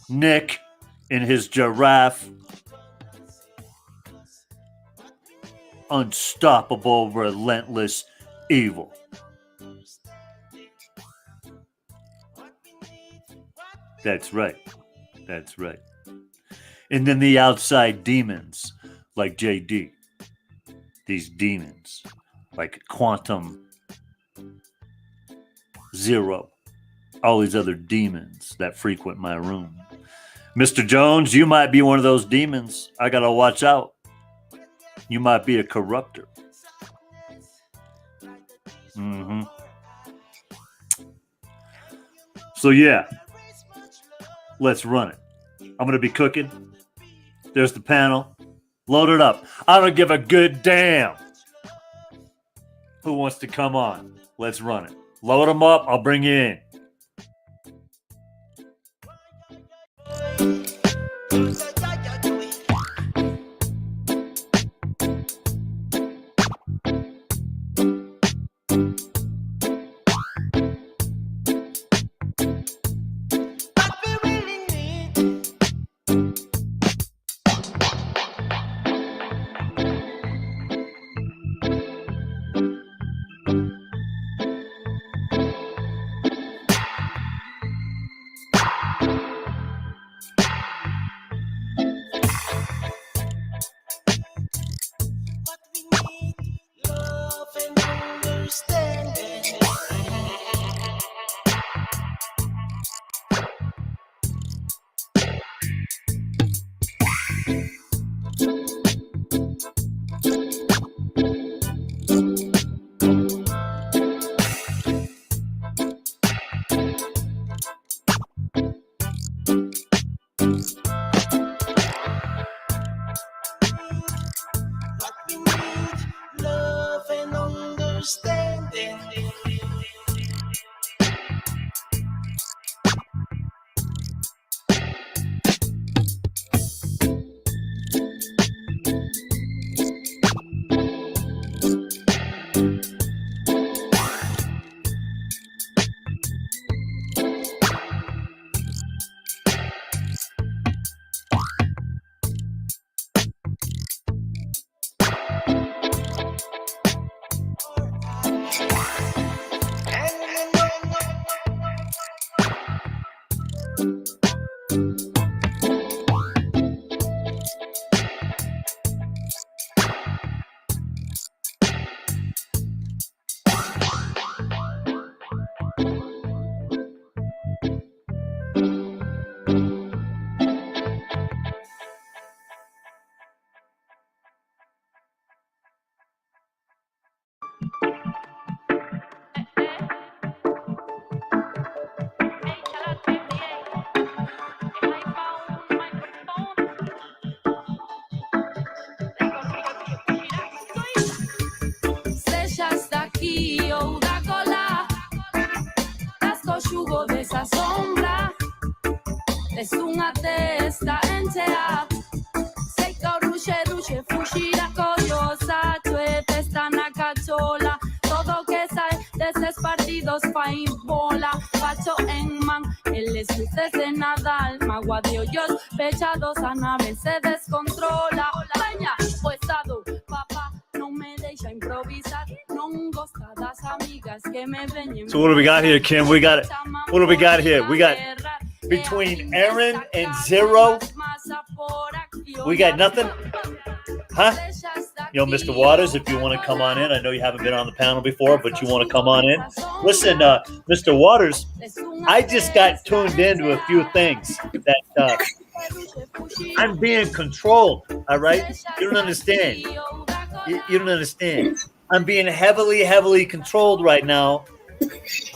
S11: Nick in his giraffe, unstoppable, relentless evil. That's right. That's right. And then the outside demons like JD. These demons like Quantum Zero. All these other demons that frequent my room. Mr. Jones, you might be one of those demons. I got to watch out. You might be a corrupter. Mm-hmm. So yeah, let's run it. I'm going to be cooking. There's the panel. Load it up. I don't give a good damn who wants to come on. Let's run it. Load them up. I'll bring you in.
S16: understanding.
S18: Seja está aqui ou da cola, descoxugo dessa sombra, desuna testa entea, seca ruche ruche fushira coyosa, chue festa na cachola, todo que sai desses partidos fa em bola, facho en man, el luces de Nadal, magua de hoyos, pechados a nave se descontrola, peña, o estado, papá.
S11: So what do we got here, Kim? What do we got here? We got between Aaron and Zero. We got nothing? Huh? Yo, Mr. Waters, if you want to come on in. I know you haven't been on the panel before, but you want to come on in. Listen, Mr. Waters, I just got tuned into a few things that I'm being controlled, all right? You don't understand. You don't understand. I'm being heavily controlled right now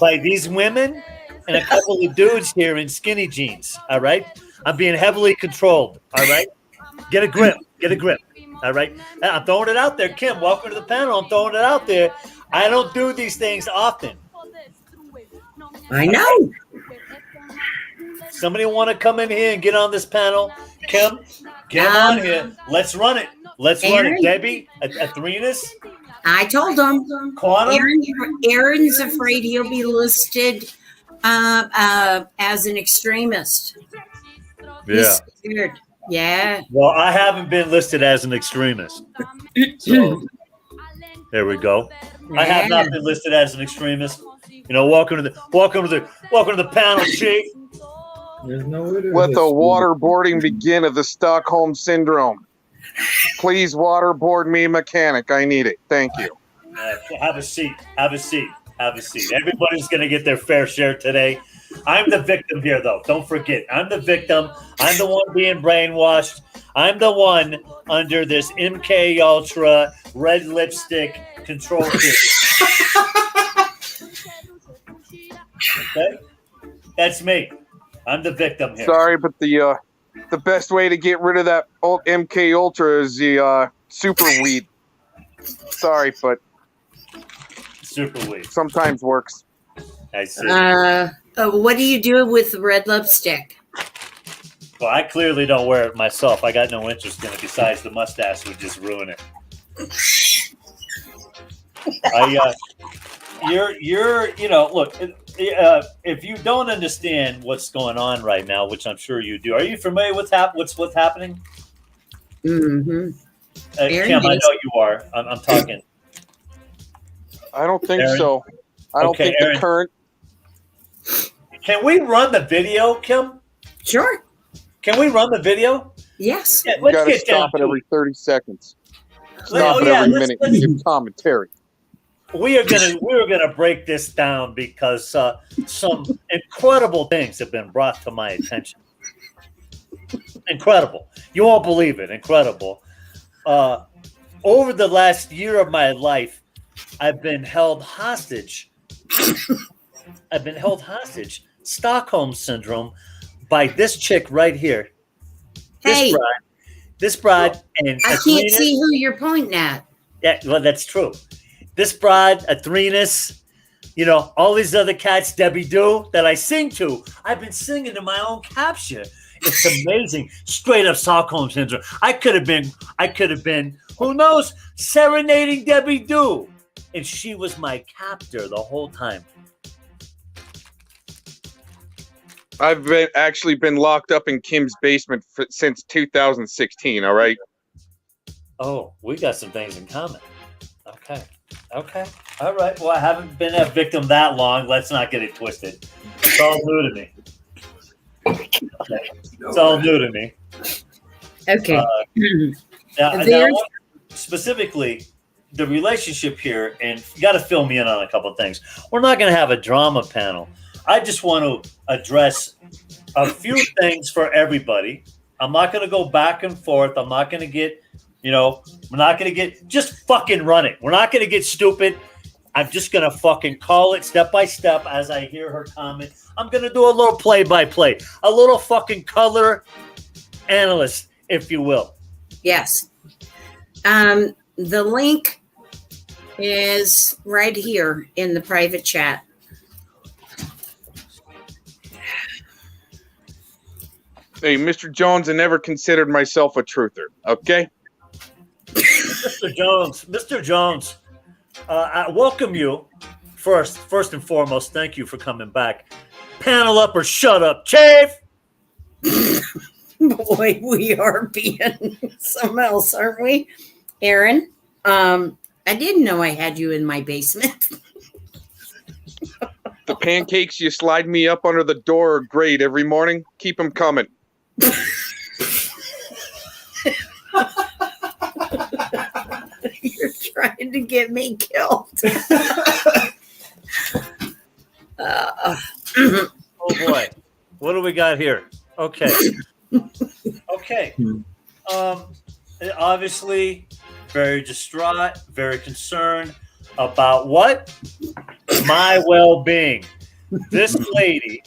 S11: by these women and a couple of dudes here in skinny jeans, all right? I'm being heavily controlled, all right? Get a grip, all right? I'm throwing it out there. Kim, welcome to the panel. I'm throwing it out there. I don't do these things often.
S19: I know.
S11: Somebody want to come in here and get on this panel? Kim, get on here. Let's run it. Let's run it. Debbie, Athrenas.
S19: I told him. Aaron's afraid he'll be listed as an extremist.
S11: Yeah.
S19: He's scared. Yeah.
S11: Well, I haven't been listed as an extremist. So there we go. I have not been listed as an extremist. You know, welcome to the panel, Chief.
S20: Let the waterboarding begin of the Stockholm Syndrome. Please waterboard me, mechanic. I need it. Thank you.
S11: Have a seat. Everybody's going to get their fair share today. I'm the victim here, though. Don't forget. I'm the victim. I'm the one being brainwashed. I'm the one under this MK Ultra red lipstick control theory. Okay? That's me. I'm the victim here.
S20: Sorry, but the best way to get rid of that MK Ultra is the super weed. Sorry, but
S11: super weed
S20: sometimes works.
S11: I see.
S19: What do you do with the red lipstick?
S11: Well, I clearly don't wear it myself. I got no interest in it besides the mustache would just ruin it. Look, if you don't understand what's going on right now, which I'm sure you do, are you familiar with what's happening?
S19: Mm-hmm.
S11: Kim, I know you are. I'm talking.
S20: I don't think
S11: Aaron?
S20: so. I don't think
S11: Aaron.
S20: the current.
S11: Can we run the video, Kim?
S19: Sure.
S11: Can we run the video?
S19: Yes.
S11: Yeah,
S20: You
S11: let's
S20: gotta
S11: get down
S20: stop it
S11: to
S20: every 30 seconds.
S11: Oh,
S20: Stop it
S11: yeah,
S20: every
S11: let's-
S20: minute and give commentary.
S11: We are gonna break this down because some incredible things have been brought to my attention. Incredible. You won't believe it. Incredible. Over the last year of my life, I've been held hostage. Stockholm Syndrome by this chick right here.
S19: Hey.
S11: This bride and
S19: I can't see who you're pointing at.
S11: Yeah, well, that's true. this broad, Athrenis, all these other cats, Debbie Doo, that I sing to. I've been singing to my own capture. It's amazing. Straight up Stockholm syndrome. I could have been, who knows, serenading Debbie Doo. And she was my captor the whole time.
S20: I've actually been locked up in Kim's basement since 2016, all right?
S11: Oh, we got some things in common. Okay. All right. Well, I haven't been a victim that long. Let's not get it twisted. It's all new to me. It's all new to me.
S19: Okay.
S11: Now, specifically, the relationship here, and you got to fill me in on a couple of things. We're not going to have a drama panel. I just want to address a few things for everybody. I'm not going to go back and forth. I'm not going to get, just fucking run it. We're not going to get stupid. I'm just going to fucking call it step by step as I hear her comment. I'm going to do a little play-by-play, a little fucking color analyst, if you will.
S19: Yes. The link is right here in the private chat.
S20: Hey, Mr. Jones, I never considered myself a truther, okay?
S11: Mr. Jones, I welcome you. First and foremost, thank you for coming back. Panel up or shut up, Chief.
S19: Boy, we are being something else, aren't we? Aaron, I didn't know I had you in my basement.
S20: The pancakes you slide me up under the door are great every morning. Keep them coming.
S19: You're trying to get me killed.
S11: Oh boy, what do we got here? Okay. Obviously, very distraught, very concerned about what? My well-being. This lady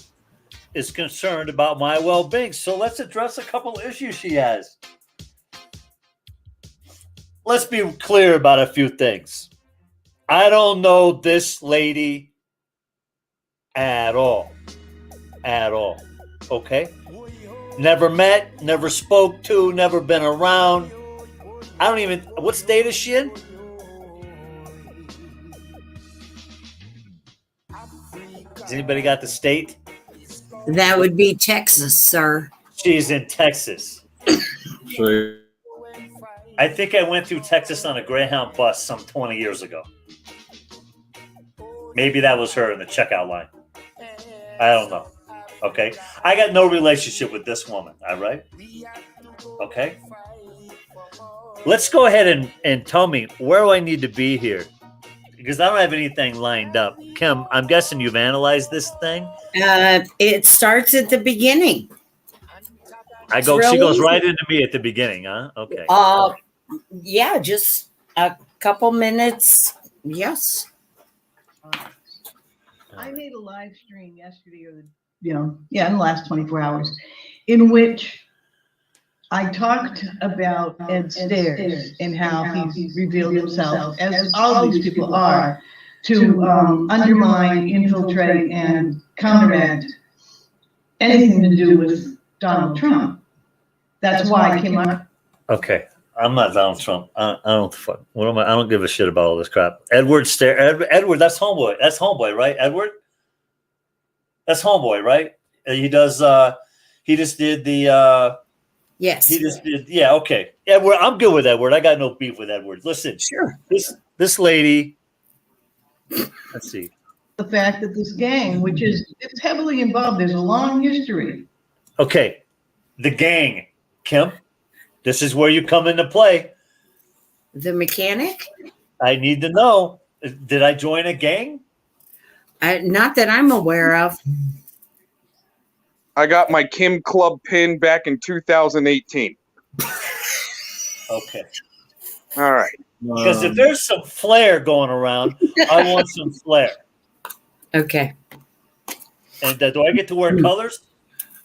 S11: is concerned about my well-being. So let's address a couple issues she has. Let's be clear about a few things. I don't know this lady at all. At all. Okay? Never met, never spoke to, never been around. What state is she in? Has anybody got the state?
S19: That would be Texas, sir.
S11: She's in Texas. I think I went through Texas on a Greyhound bus some 20 years ago. Maybe that was her in the checkout line. I don't know. Okay. I got no relationship with this woman. All right. Okay. Let's go ahead and tell me, where do I need to be here? Because I don't have anything lined up. Kim, I'm guessing you've analyzed this thing?
S19: It starts at the beginning.
S11: She goes right into me at the beginning, huh? Okay.
S19: Yeah, just a couple minutes. Yes.
S4: I made a live stream yesterday, in the last 24 hours, in which I talked about Ed Stairs and how he's revealed himself, as all these people are, to undermine, infiltrate, and counteract anything to do with Donald Trump. That's why I came up.
S11: Okay. I'm not Donald Trump. I don't fuck. What am I? I don't give a shit about all this crap. Edward, that's homeboy. That's homeboy, right? Edward? That's homeboy, right? He does, he just did the,
S19: yes.
S11: He just did, yeah, okay. Edward, I'm good with Edward. I got no beef with Edward. Listen.
S19: Sure.
S11: This lady, let's see.
S4: The fact that this gang, which is it's heavily involved, there's a long history.
S11: Okay. The gang, Kim. This is where you come into play.
S19: The mechanic?
S11: I need to know. Did I join a gang?
S19: Not that I'm aware of.
S20: I got my Kim Club pin back in 2018.
S11: Okay.
S20: All right.
S11: Because if there's some flair going around, I want some flair.
S19: Okay.
S11: And do I get to wear colors?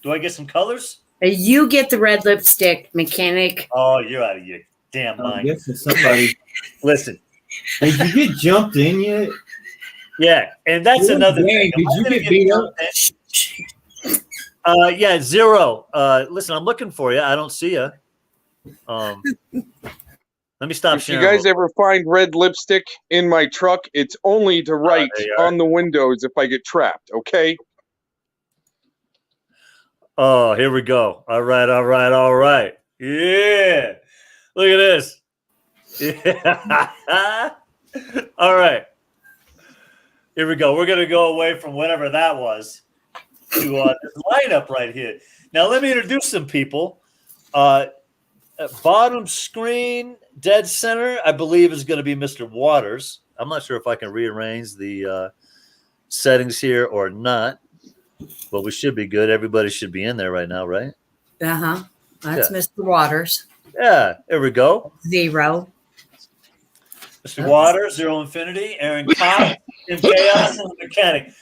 S11: Do I get some colors?
S19: You get the red lipstick, mechanic.
S11: Oh, you're out of your damn mind.
S16: Yes, somebody.
S11: Listen,
S2: Did you get jumped in yet?
S11: Yeah, and that's
S2: What
S11: another
S2: gang?
S11: thing.
S2: Did you get beat up?
S11: Yeah, Zero. Listen, I'm looking for you. I don't see you. Let me stop
S20: If you
S11: sharing.
S20: guys ever find red lipstick in my truck, it's only to write on the windows if I get trapped, okay?
S11: Oh, here we go. All right, all right, all right. Yeah. Look at this. Yeah. All right. Here we go. We're going to go away from whatever that was to this lineup right here. Now, let me introduce some people. Bottom screen, dead center, I believe is going to be Mr. Waters. I'm not sure if I can rearrange the settings here or not, but we should be good. Everybody should be in there right now, right?
S19: Uh-huh. That's
S11: Yeah.
S19: Mr. Waters.
S11: Yeah, there we go.
S19: Zero.
S11: Mr. Waters, Zero Infinity, Aaron Cox, Tim Chaos, and the Mechanic.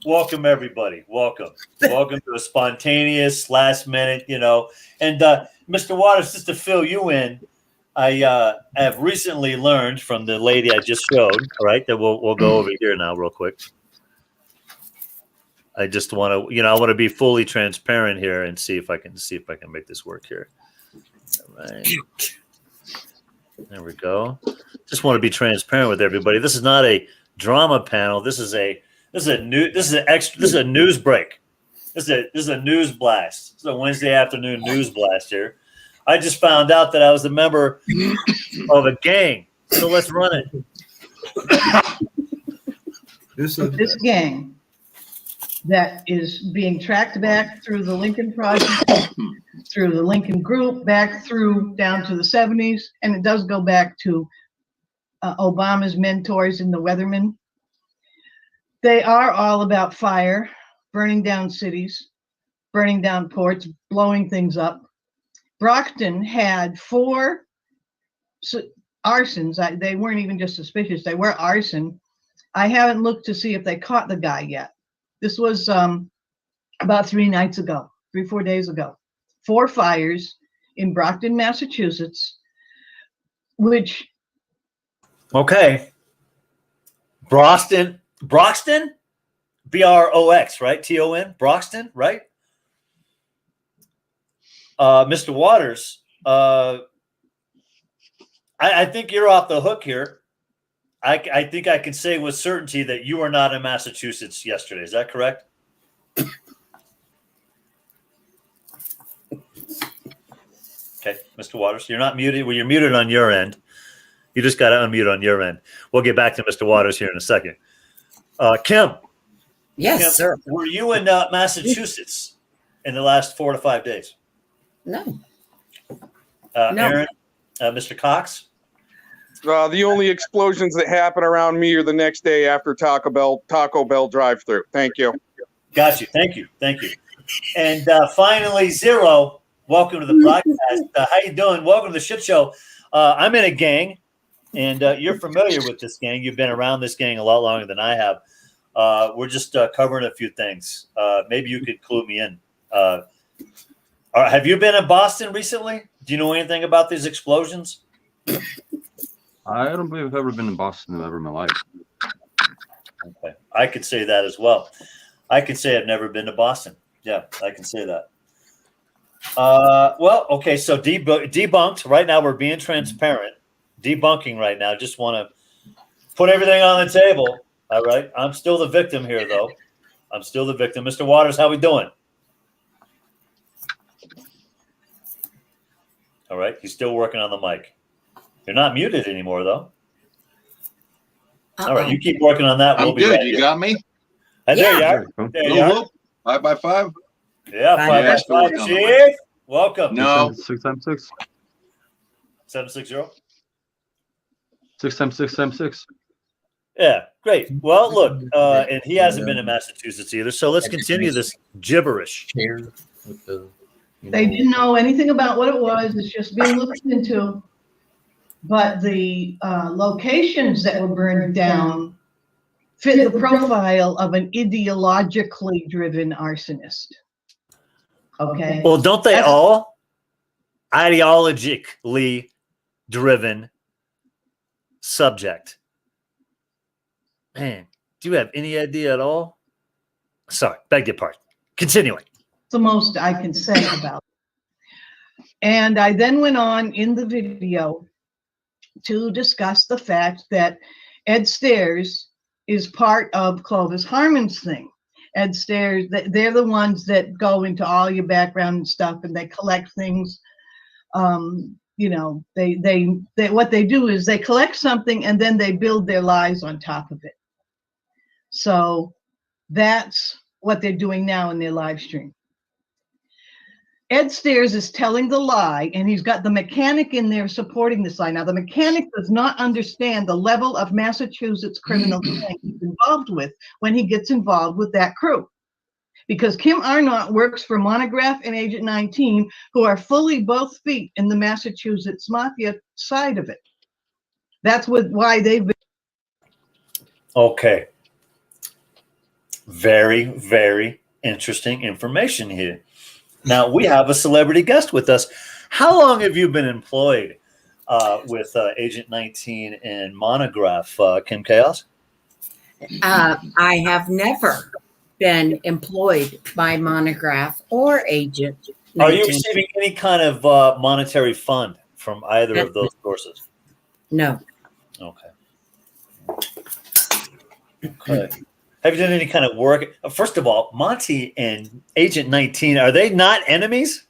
S11: Welcome, everybody. Welcome. Welcome to a spontaneous, last minute, And Mr. Waters, just to fill you in, I have recently learned from the lady I just showed, all right, that we'll go over here now real quick. I just want to, I want to be fully transparent here and see if I can make this work here. All right. There we go. Just want to be transparent with everybody. This is not a drama panel. This is a news break. This is a news blast. This is a Wednesday afternoon news blast here. I just found out that I was a member of a gang. So let's run it.
S4: This gang that is being tracked back through the Lincoln Project, through the Lincoln Group, back through down to the 70s, and it does go back to Obama's mentors in the Weathermen. They are all about fire, burning down cities, burning down ports, blowing things up. Brockton had 4 arsons. They weren't even just suspicious. They were arson. I haven't looked to see if they caught the guy yet. This was about 3 nights ago, 3-4 days ago. 4 fires in Brockton, Massachusetts, which...
S11: Okay. Broxton? B-R-O-X, right? T-O-N? Broxton, right? Mr. Waters, I think you're off the hook here. I think I can say with certainty that you were not in Massachusetts yesterday. Is that correct? Okay, Mr. Waters, you're not muted. Well, you're muted on your end. You just got to unmute on your end. We'll get back to Mr. Waters here in a second. Kim.
S19: Yes,
S11: Kim,
S19: sir.
S11: Were you in Massachusetts in the last 4 to 5 days?
S19: No.
S11: No. Aaron, Mr. Cox?
S20: The only explosions that happen around me are the next day after Taco Bell drive-through. Thank you.
S11: Got you. Thank you. And finally, Zero, welcome to the broadcast. How you doing? Welcome to the shit show. I'm in a gang, and you're familiar with this gang. You've been around this gang a lot longer than I have. We're just covering a few things. Maybe you could clue me in. Have you been in Boston recently? Do you know anything about these explosions?
S16: I don't believe I've ever been in Boston ever in my life.
S11: Okay. I could say that as well. I could say I've never been to Boston. Yeah, I can say that. Well, okay, so debunked. Right now we're being transparent. Debunking right now. Just want to put everything on the table. All right. I'm still the victim here, though. I'm still the victim. Mr. Waters, how we doing? All right. He's still working on the mic. You're not muted anymore, though. All right. You keep working on that.
S17: I'm
S11: We'll be
S17: good.
S11: right
S17: You
S11: here.
S17: got me?
S11: There you are. There you are.
S17: 5x5?
S11: Yeah, 5x5, Chief. Welcome.
S17: No.
S16: 6 times 6.
S11: 760.
S16: 6 times 6 times 6.
S11: Yeah, great. Well, look, and he hasn't been in Massachusetts either, so let's continue this gibberish.
S4: They didn't know anything about what it was. It's just being looked into. But the locations that were burned down fit the profile of an ideologically driven arsonist. Okay.
S11: Well, don't they all ideologically driven subject? Man, do you have any idea at all? Sorry, beg your pardon. Continuing.
S4: The most I can say about it. And I then went on in the video to discuss the fact that Ed Stairs is part of Clovis Harmon's thing. Ed Stairs, they're the ones that go into all your background and stuff, and they collect things. You know, they what they do is they collect something and then they build their lives on top of it. So that's what they're doing now in their live stream. Ed Stairs is telling the lie, and he's got the mechanic in there supporting this lie. Now, the mechanic does not understand the level of Massachusetts criminal gang he's involved with when he gets involved with that crew. Because Kim Arnott works for Monograph and Agent 19, who are fully both feet in the Massachusetts Mafia side of it. That's why they've been.
S11: Okay. Very, very interesting information here. Now, we have a celebrity guest with us. How long have you been employed with Agent 19 and Monograph, Kim Chaos?
S19: I have never been employed by Monograph or Agent 19.
S11: Are you receiving any kind of monetary fund from either of those sources?
S19: No.
S11: Okay. Okay. Have you done any kind of work? First of all, Monty and Agent 19, are they not enemies?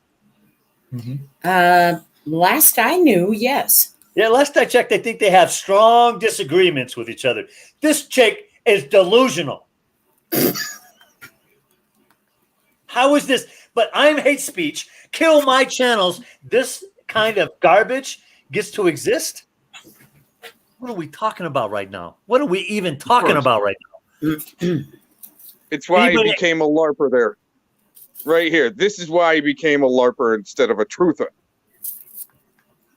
S19: Last I knew, yes.
S11: Yeah, last I checked, I think they have strong disagreements with each other. This chick is delusional. How is this? But I'm hate speech. Kill my channels. This kind of garbage gets to exist? What are we talking about right now? What are we even talking about right now?
S20: It's why he became a LARPer there. Right here. This is why he became a LARPer instead of a truther.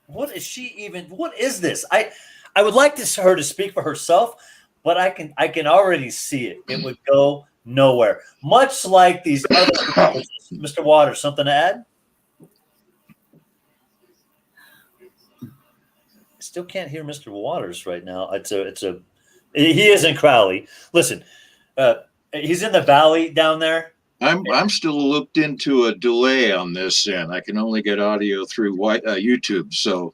S11: What is she even? What is this? I would like her to speak for herself, but I can already see it. It would go nowhere. Much like these other people. Mr. Waters, something to add? I still can't hear Mr. Waters right now. He is in Crowley. Listen, he's in the valley down there.
S1: I'm still looked into a delay on this end. I can only get audio through YouTube. So,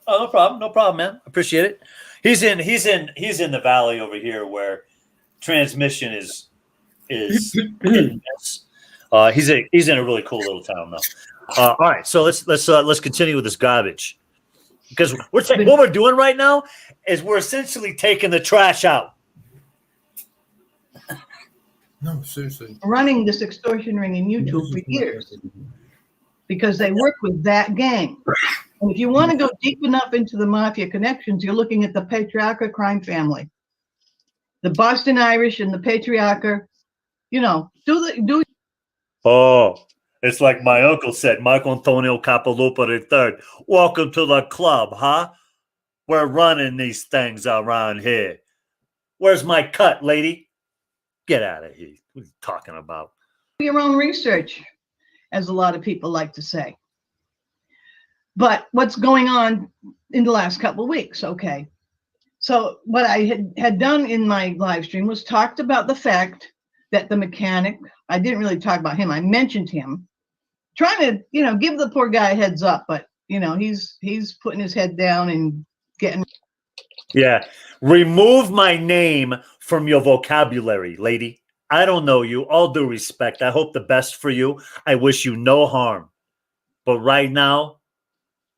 S11: no problem, man. Appreciate it. He's in the valley over here where transmission is. He's in a really cool little town though. All right, so let's continue with this garbage. Because what we're doing right now is we're essentially taking the trash out.
S2: No, seriously.
S4: Running this extortion ring in YouTube for years because they work with that gang. And if you want to go deep enough into the mafia connections, you're looking at the Patriarcha crime family, the Boston Irish and the Patriarcha. You know, do.
S11: Oh. It's like my uncle said, Michael Antonio Capalupa III. Welcome to the club, huh? We're running these things around here. Where's my cut, lady? Get out of here. What are you talking about?
S4: Your own research, as a lot of people like to say. But what's going on in the last couple of weeks? Okay. So what I had done in my live stream was talked about the fact that the mechanic, I didn't really talk about him. I mentioned him. Trying to, give the poor guy a heads up, but he's putting his head down and getting.
S11: Yeah, remove my name from your vocabulary, lady. I don't know you. All due respect. I hope the best for you. I wish you no harm. But right now,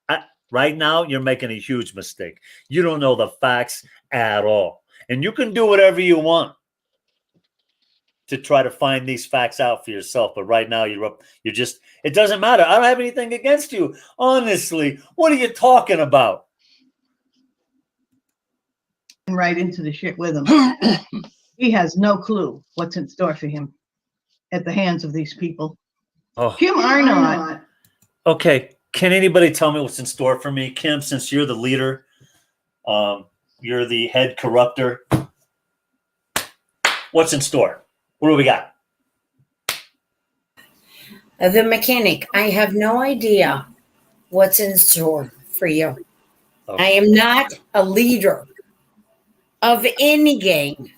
S11: you're making a huge mistake. You don't know the facts at all, and you can do whatever you want to try to find these facts out for yourself. But right now you're just, it doesn't matter. I don't have anything against you. Honestly, what are you talking about?
S4: Right into the shit with him. He has no clue what's in store for him at the hands of these people.
S11: Oh.
S4: Kim Arnott.
S11: Okay. Can anybody tell me what's in store for me? Kim, since you're the leader, you're the head corruptor. What's in store? What do we got?
S19: The mechanic, I have no idea what's in store for you. Okay. I am not a leader. of any gang.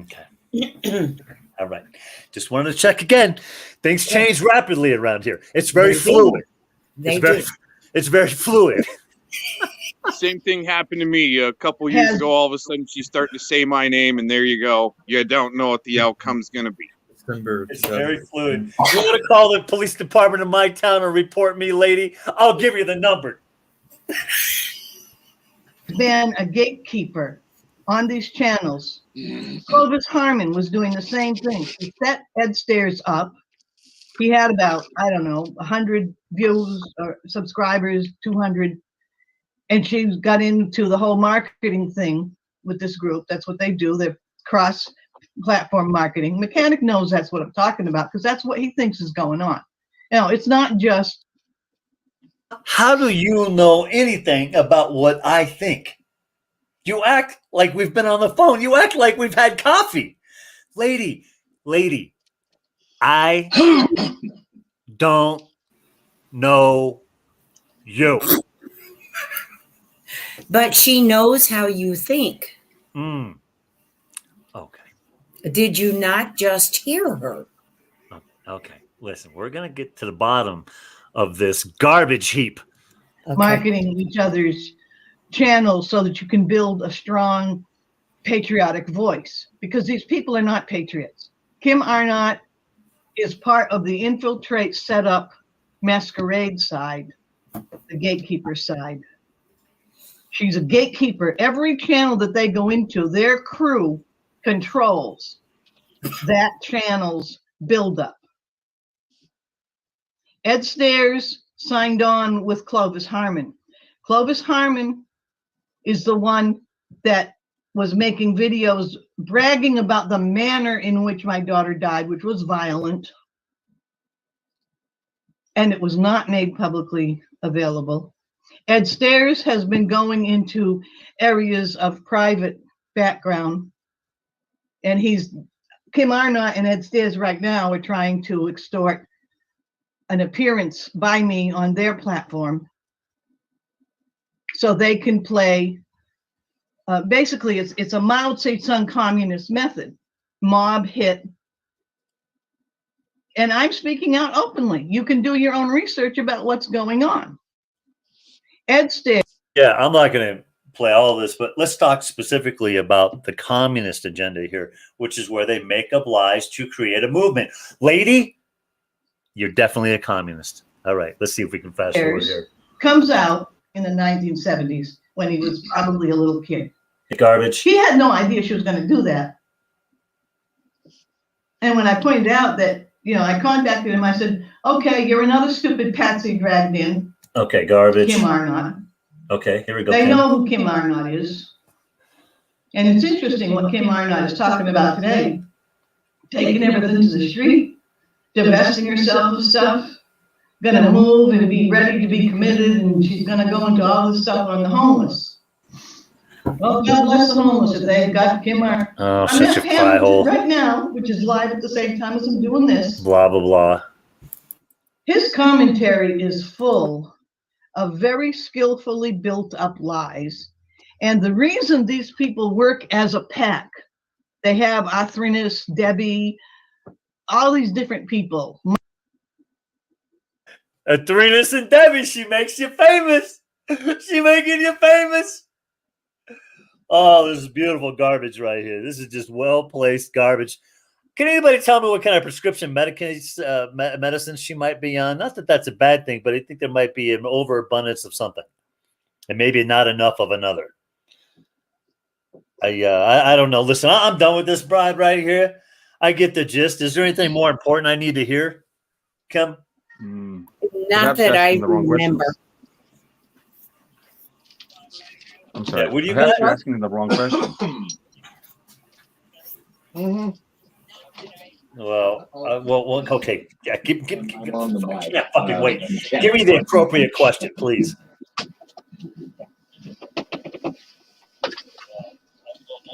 S11: Okay. All right. Just wanted to check again. Things change rapidly around here. It's very fluid. It's very fluid.
S20: Same thing happened to me a couple years ago. All of a sudden, she's starting to say my name, and there you go. You don't know what the outcome's going to be.
S11: It's very fluid. You want to call the police department in my town and report me, lady? I'll give you the number.
S4: Been a gatekeeper on these channels. Clovis Harmon was doing the same thing. He set Ed Stairs up. He had about, I don't know, 100 views or subscribers, 200. And she got into the whole marketing thing with this group. That's what they do. They're cross-platform marketing. Mechanic knows that's what I'm talking about because that's what he thinks is going on. You know, it's not just.
S11: How do you know anything about what I think? You act like we've been on the phone. You act like we've had coffee. Lady, I don't know you.
S19: But she knows how you think.
S11: Okay.
S19: Did you not just hear her?
S11: Okay. Listen, we're going to get to the bottom of this garbage heap.
S4: Marketing each other's channels so that you can build a strong patriotic voice, because these people are not patriots. Kim Arnott is part of the infiltrate setup masquerade side, the gatekeeper side. She's a gatekeeper. Every channel that they go into, their crew controls that channel's buildup. Ed Stairs signed on with Clovis Harmon. Clovis Harmon is the one that was making videos bragging about the manner in which my daughter died, which was violent. And it was not made publicly available. Ed Stairs has been going into areas of private background. And Kim Arnott and Ed Stairs right now are trying to extort an appearance by me on their platform so they can play. Basically, it's a Mao Zedong communist method, mob hit. And I'm speaking out openly. You can do your own research about what's going on. Ed Stairs.
S11: Yeah, I'm not going to play all of this, but let's talk specifically about the communist agenda here, which is where they make up lies to create a movement. Lady, you're definitely a communist. All right, let's see if we can fast forward here.
S4: Comes out in the 1970s when he was probably a little kid.
S11: Garbage.
S4: He had no idea she was going to do that. And when I pointed out that, I contacted him, I said, okay, you're another stupid patsy dragged in.
S11: Okay, garbage.
S4: Kim Arnott.
S11: Okay, here we go.
S4: They know who Kim Arnott is. And it's interesting what Kim Arnott is talking about today. Taking everything to the street, divesting herself of stuff, gonna move and be ready to be committed, and she's gonna go into all this stuff on the homeless. Well, God bless the homeless if they've got Kim Arnott.
S11: Oh,
S4: I'm
S11: such a
S4: at
S11: pie
S4: Hamilton
S11: hole.
S4: right now, which is live at the same time as I'm doing this.
S11: Blah, blah, blah.
S4: His commentary is full of very skillfully built up lies. And the reason these people work as a pack, they have Athrinis, Debbie, all these different people.
S11: Athrinis and Debbie, she makes you famous. She making you famous. Oh, this is beautiful garbage right here. This is just well-placed garbage. Can anybody tell me what kind of prescription medicine she might be on? Not that that's a bad thing, but I think there might be an overabundance of something, and maybe not enough of another. I don't know. Listen, I'm done with this bride right here. I get the gist. Is there anything more important I need to hear, Kim?
S19: Not that I remember.
S16: I'm sorry.
S11: Yeah, what do you
S16: Perhaps
S11: got?
S16: you're asking the wrong question.
S11: Well, okay. Yeah, yeah, fucking wait. Give me the appropriate question, please.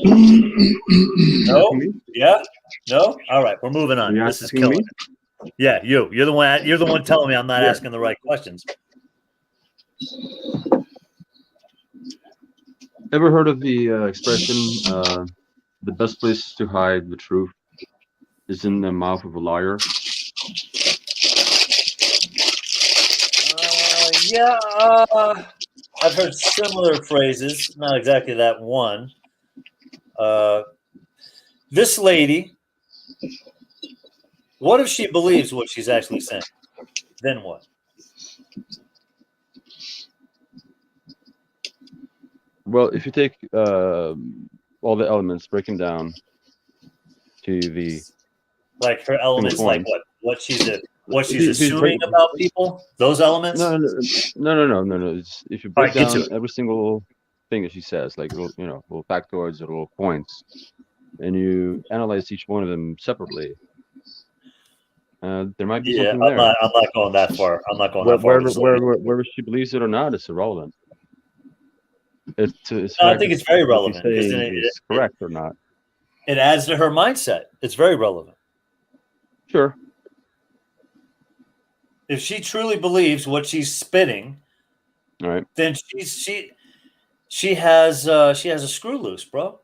S11: No? Yeah? No? All right, we're moving on. This is killing it. Yeah, you're the one. You're the one telling me I'm not asking the right questions.
S16: Ever heard of the expression, the best place to hide the truth is in the mouth of a liar?
S11: Yeah, I've heard similar phrases, not exactly that one. This lady, what if she believes what she's actually saying? Then what?
S16: Well, if you take all the elements, break them down to the
S11: Like her elements, like
S16: points.
S11: what she's
S16: If
S11: assuming about people, those elements.
S16: No. If you
S11: All
S16: break
S11: right, get to
S16: down
S11: it.
S16: every single thing that she says, like little factoids or little points, and you analyze each one of them separately, there might be
S11: Yeah,
S16: something
S11: I'm
S16: there.
S11: not going that far. I'm not going that far. With this lady.
S16: Whether she believes it or not is irrelevant. It's
S11: No, I think it's very relevant
S16: what
S11: because
S16: you say is correct or not.
S11: it adds to her mindset. It's very relevant.
S16: Sure.
S11: If she truly believes what she's spitting,
S16: all right,
S11: then she has a screw loose, bro.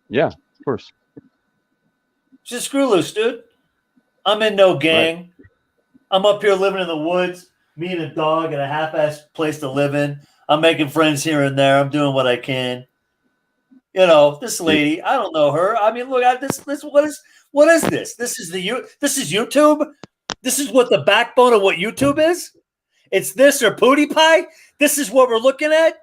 S16: Yeah, of course.
S11: She's a screw loose, dude. I'm in no gang. Right. I'm up here living in the woods, me and a dog and a half-ass place to live in. I'm making friends here and there. I'm doing what I can. You know, this lady, I don't know her. I mean, look at this. What is this? This is YouTube. This is what the backbone of what YouTube is. It's this or PewDiePie. This is what we're looking at.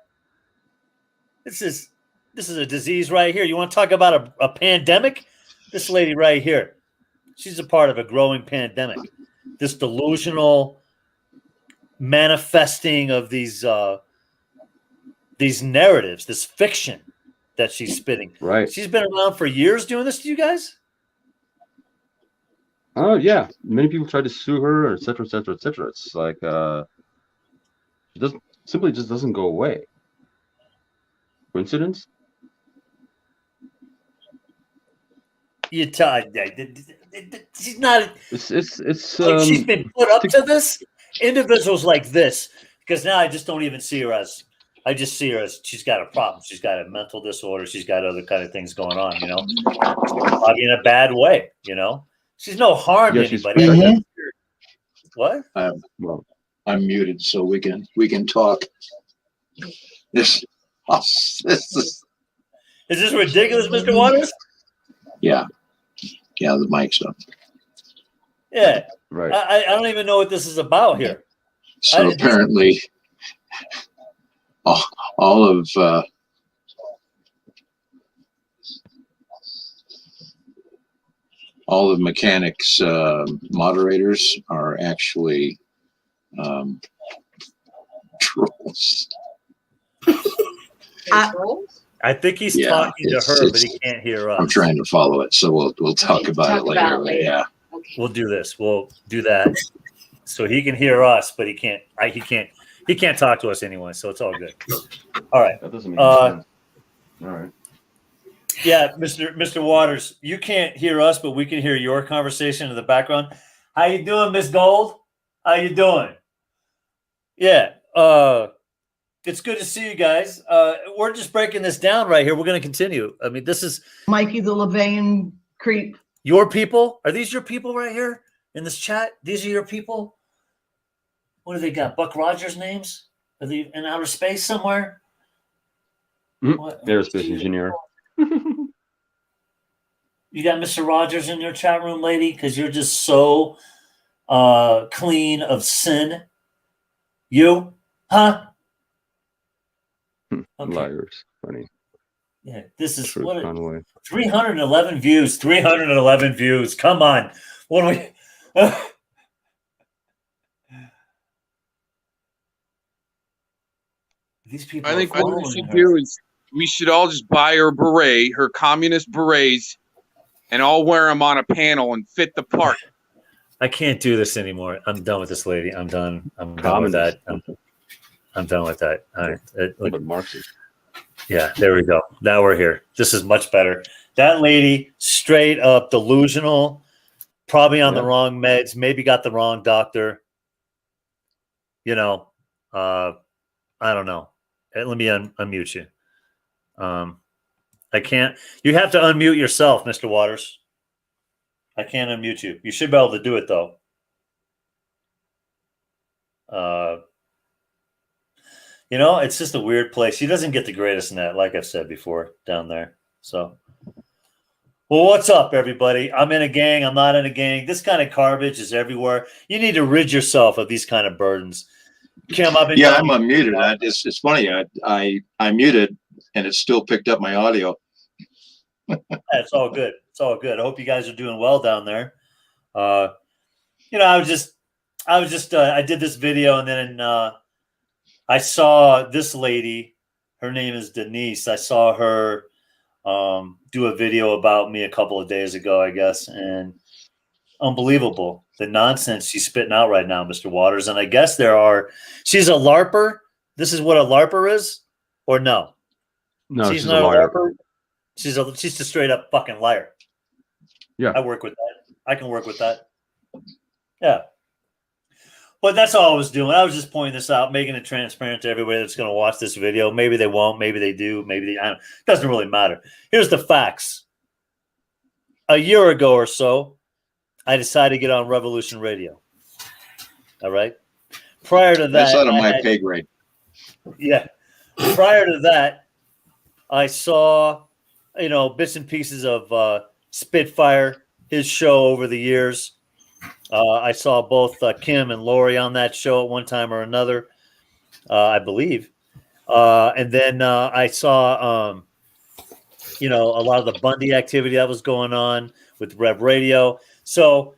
S11: This is a disease right here. You want to talk about a pandemic? This lady right here, she's a part of a growing pandemic. This delusional manifesting of these narratives, this fiction that she's spitting.
S16: Right.
S11: She's been around for years doing this to you guys?
S16: Oh, yeah. Many people try to sue her, et cetera, et cetera, et cetera. It's like she just doesn't go away. Coincidence?
S11: You tell she's not.
S16: It's
S11: like she's been put up to this. Individuals like this, because now I just don't even see her as. I just see her as she's got a problem. She's got a mental disorder. She's got other kind of things going on. You know, probably in a bad way. You know, she's no harm to anybody. What?
S1: I'm muted, so we can talk. This is
S11: this ridiculous, Mr. Waters?
S1: Yeah, the mic's up.
S11: Yeah,
S16: right.
S11: I don't even know what this is about here.
S1: So apparently, all of Mechanics' moderators are actually trolls.
S11: I think he's talking to her, but he can't hear us.
S1: I'm trying to follow it, so we'll talk about it later. Yeah,
S11: we'll do this. We'll do that, so he can hear us, but he can't. He can't talk to us anyway, so it's all good. All right.
S16: That doesn't make sense. All right.
S11: Yeah, Mr. Waters, you can't hear us, but we can hear your conversation in the background. How you doing, Miss Gold? How you doing? Yeah. It's good to see you guys. We're just breaking this down right here. We're going to continue. I mean, this is
S4: Mikey the Levain creep.
S11: Your people? Are these your people right here in this chat? These are your people? What do they got? Buck Rogers names? Are they in outer space somewhere?
S16: Aerospace engineer.
S11: You got Mr. Rogers in your chat room, lady? Because you're just so clean of sin. You? Huh?
S16: Okay. Liars. Funny.
S11: Yeah, this is
S16: Truth
S11: what
S16: 311
S11: views. 311 views. Come on. What do we These people
S20: I think what we should do is we should all just buy her beret, her communist berets, and all wear them on a panel and fit the part.
S11: I can't do this anymore. I'm done with this lady. I'm done. I'm done with that. I'm done with that. All right.
S16: Marxist.
S11: Yeah, there we go. Now we're here. This is much better. That lady, straight up delusional, probably on the wrong meds, maybe got the wrong doctor. You know, I don't know. Let me unmute you. I can't. You have to unmute yourself, Mr. Waters. I can't unmute you. You should be able to do it though. You know, it's just a weird place. He doesn't get the greatest net, like I've said before, down there. So, well, what's up, everybody? I'm in a gang. I'm not in a gang. This kind of garbage is everywhere. You need to rid yourself of these kind of burdens. Kim, I've been
S1: I'm unmuted. It's funny. I muted, and it still picked up my audio.
S11: It's all good. It's all good. I hope you guys are doing well down there. You know, I did this video, and then I saw this lady. Her name is Denise. I saw her do a video about me a couple of days ago, I guess, and unbelievable the nonsense she's spitting out right now, Mr. Waters. And I guess she's a LARPer. This is what a LARPer is, or no?
S16: No,
S11: she's
S16: not
S11: a
S16: liar.
S11: LARPer. She's just a straight up fucking liar.
S16: Yeah,
S11: I work with that. I can work with that. Yeah. But that's all I was doing. I was just pointing this out, making it transparent to everybody that's going to watch this video. Maybe they won't. Maybe they do. I don't. It doesn't really matter. Here's the facts. A year ago or so, I decided to get on Revolution Radio. All right. Prior to that,
S1: That's out of my pay grade.
S11: Yeah. Prior to that, I saw, bits and pieces of Spitfire, his show over the years. I saw both Kim and Lori on that show at one time or another, I believe. And then I saw, a lot of the Bundy activity that was going on with Rev Radio. So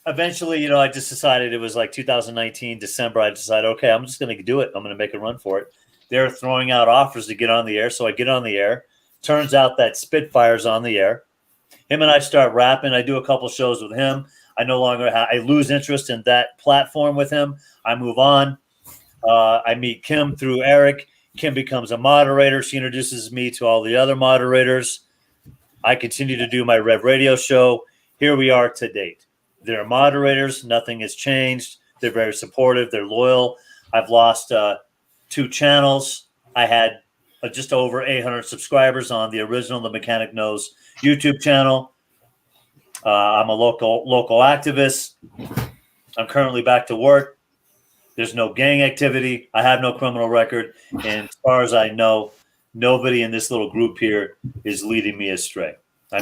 S11: eventually, I just decided it was like 2019, December. I decided, okay, I'm just going to do it. I'm going to make a run for it. They're throwing out offers to get on the air. So I get on the air. Turns out that Spitfire's on the air. Him and I start rapping. I do a couple shows with him. I no longer I lose interest in that platform with him. I move on. I meet Kim through Eric. Kim becomes a moderator. She introduces me to all the other moderators. I continue to do my Rev Radio show. Here we are to date. They're moderators. Nothing has changed. They're very supportive. They're loyal. I've lost 2 channels. I had just over 800 subscribers on the original The Mechanic Knows YouTube channel. I'm a local activist. I'm currently back to work. There's no gang activity. I have no criminal record. And as far as I know, nobody in this little group here is leading me astray. I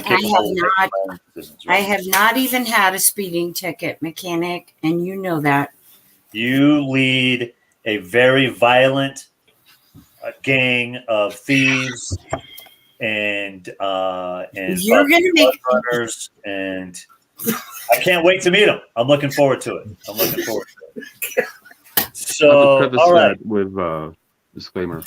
S19: have not even had a speeding ticket, Mechanic, and you know that.
S11: You lead a very violent gang of thieves and
S19: you're going to make
S11: runners, and I can't wait to meet them. I'm looking forward to it. So, all right.
S16: With disclaimer.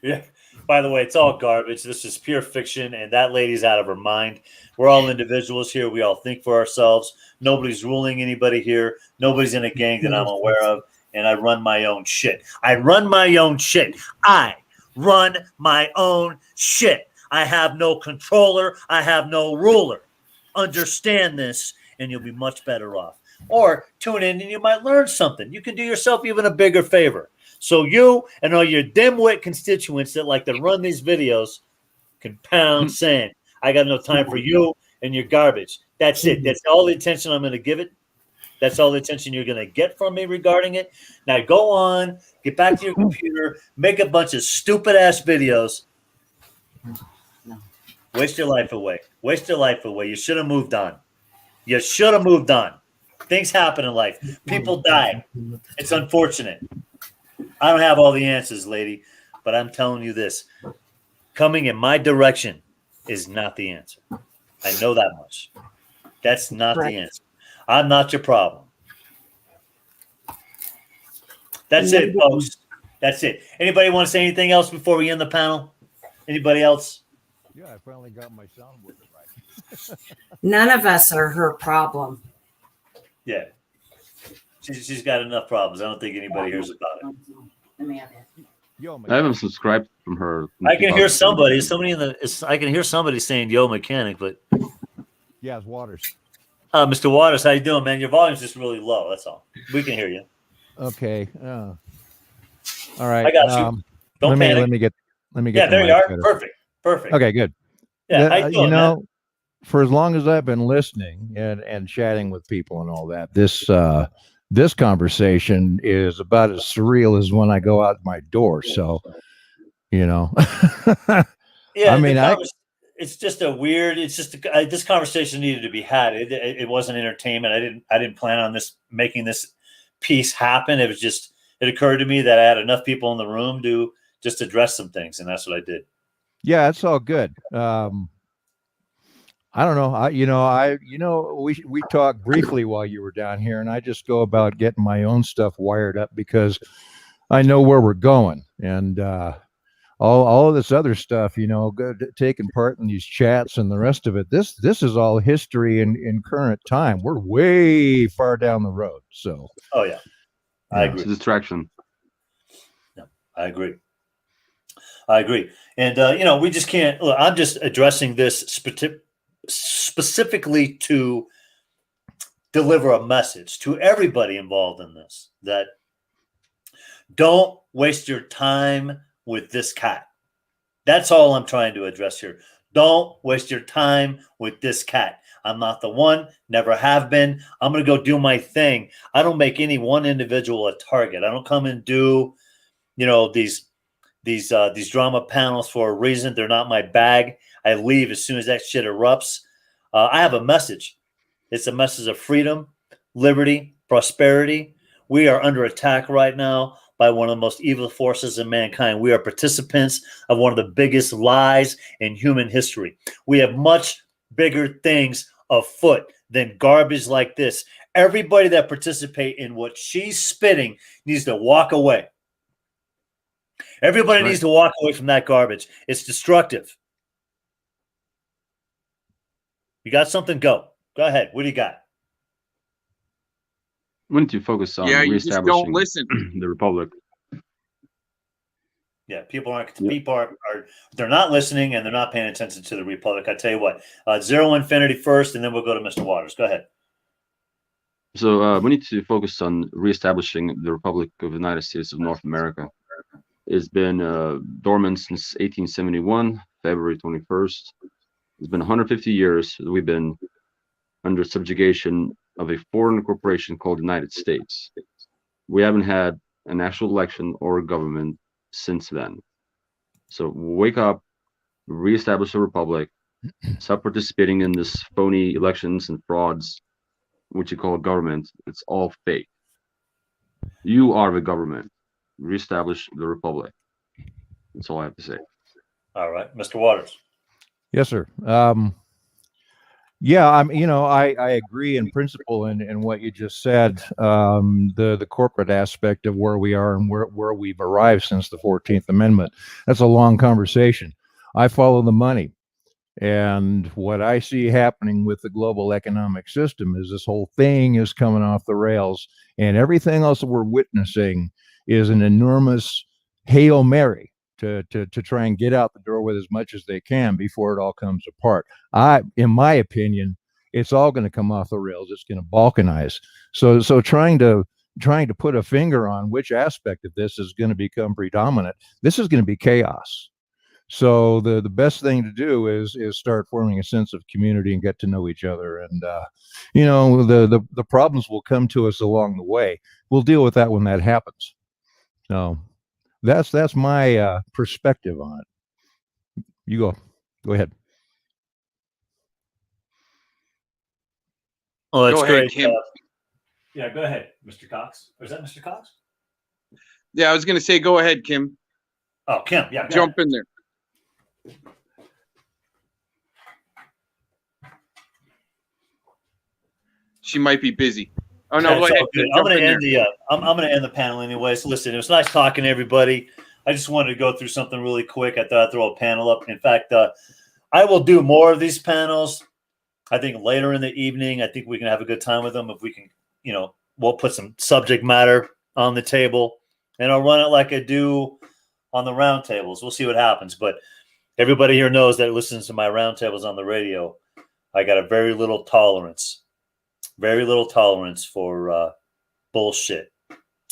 S11: Yeah. By the way, it's all garbage. This is pure fiction, and that lady's out of her mind. We're all individuals here. We all think for ourselves. Nobody's ruling anybody here. Nobody's in a gang that I'm aware of, and I run my own shit. I run my own shit. I have no controller. I have no ruler. Understand this, and you'll be much better off. Or tune in, and you might learn something. You can do yourself even a bigger favor. So you and all your dimwit constituents that like to run these videos can pound sand. I got no time for you and your garbage. That's it. That's all the attention I'm going to give it. That's all the attention you're going to get from me regarding it. Now go on, get back to your computer, make a bunch of stupid-ass videos. Waste your life away. You should have moved on. Things happen in life. People die. It's unfortunate. I don't have all the answers, lady, but I'm telling you this. Coming in my direction is not the answer. I know that much. That's not the answer. I'm not your problem. That's it, folks. That's it. Anybody want to say anything else before we end the panel? Anybody else?
S2: Yeah, I finally got my sound working right.
S19: None of us are her problem.
S11: Yeah. She's got enough problems. I don't think anybody hears about it.
S16: I haven't subscribed from her.
S11: I can hear somebody. I can hear somebody saying "Yo, Mechanic," but
S2: yeah, it's Waters.
S11: Mr. Waters, how you doing, man? Your volume's just really low. That's all. We can hear you.
S2: Okay. All right.
S11: I got you. Don't panic.
S2: Let me get
S11: Yeah,
S2: the
S11: there you
S2: mic
S11: are.
S2: better.
S11: Perfect. Perfect.
S2: Okay, good.
S11: Yeah, how
S2: The-
S11: you
S2: you
S11: doing, man?
S2: know, for as long as I've been listening and chatting with people and all that, this conversation is about as surreal as when I go out my door. So, you know,
S11: Yeah,
S2: I mean,
S11: it's just a weird. It's just this conversation needed to be had. It wasn't entertainment. I didn't plan on making this piece happen. It was just it occurred to me that I had enough people in the room to just address some things, and that's what I did.
S2: yeah, it's all good. I don't know. We talked briefly while you were down here, and I just go about getting my own stuff wired up because I know where we're going, and all of this other stuff, taking part in these chats and the rest of it. This is all history in current time. We're way far down the road. So,
S11: Oh yeah, I
S16: It's a
S11: agree.
S16: distraction.
S11: Yeah, I agree. I agree. And we just can't. Look, I'm just addressing this specifically to deliver a message to everybody involved in this that don't waste your time with this cat. That's all I'm trying to address here. Don't waste your time with this cat. I'm not the one, never have been. I'm going to go do my thing. I don't make any one individual a target. I don't come and do, these drama panels for a reason. They're not my bag. I leave as soon as that shit erupts. I have a message. It's a message of freedom, liberty, prosperity. We are under attack right now by one of the most evil forces in mankind. We are participants of one of the biggest lies in human history. We have much bigger things afoot than garbage like this. Everybody that participate in what she's spitting needs to walk away. Everybody needs to walk away from that garbage. It's destructive. You got something? Go ahead. What do you got?
S16: We need to focus on
S20: Yeah, you just don't
S16: reestablishing
S20: listen.
S16: the republic.
S11: Yeah, people are they're not listening and they're not paying attention to the Republic. I tell you what, Zero Infinity first, and then we'll go to Mr. Waters. Go ahead.
S16: So we need to focus on reestablishing the Republic of the United States of North America. It's been dormant since 1871, February 21st. It's been 150 years that we've been under subjugation of a foreign corporation called the United States. We haven't had an actual election or government since then. So wake up, reestablish a republic, stop participating in this phony elections and frauds, which you call government. It's all fake. You are the government. Reestablish the republic. That's all I have to say.
S11: All right, Mr. Waters.
S2: yes, sir. Yeah, I agree in principle in what you just said. The corporate aspect of where we are and where we've arrived since the 14th Amendment. That's a long conversation. I follow the money. And what I see happening with the global economic system is this whole thing is coming off the rails, and everything else that we're witnessing is an enormous Hail Mary to try and get out the door with as much as they can before it all comes apart. In my opinion, it's all going to come off the rails. It's going to balkanize. So trying to put a finger on which aspect of this is going to become predominant, this is going to be chaos. So the best thing to do is start forming a sense of community and get to know each other. And the problems will come to us along the way. We'll deal with that when that happens. So that's my perspective on it. You go ahead.
S11: Oh, that's
S20: Go ahead,
S11: great.
S20: Kim.
S11: Yeah, go ahead, Mr. Cox. Or is that Mr. Cox?
S20: Yeah, I was going to say, go ahead, Kim.
S11: Oh, Kim. Yeah, go
S20: Jump
S11: ahead.
S20: in there. She might be busy. Oh no,
S11: That's
S20: go ahead.
S11: all good.
S20: Kim,
S11: I'm
S20: jump
S11: going to
S20: in
S11: end
S20: there.
S11: I'm going to end the panel anyways. Listen, it was nice talking to everybody. I just wanted to go through something really quick. I thought I'd throw a panel up. In fact, I will do more of these panels. I think later in the evening. I think we can have a good time with them if we can. We'll put some subject matter on the table, and I'll run it like I do on the roundtables. We'll see what happens. But everybody here knows that listens to my roundtables on the radio. I got a very little tolerance for bullshit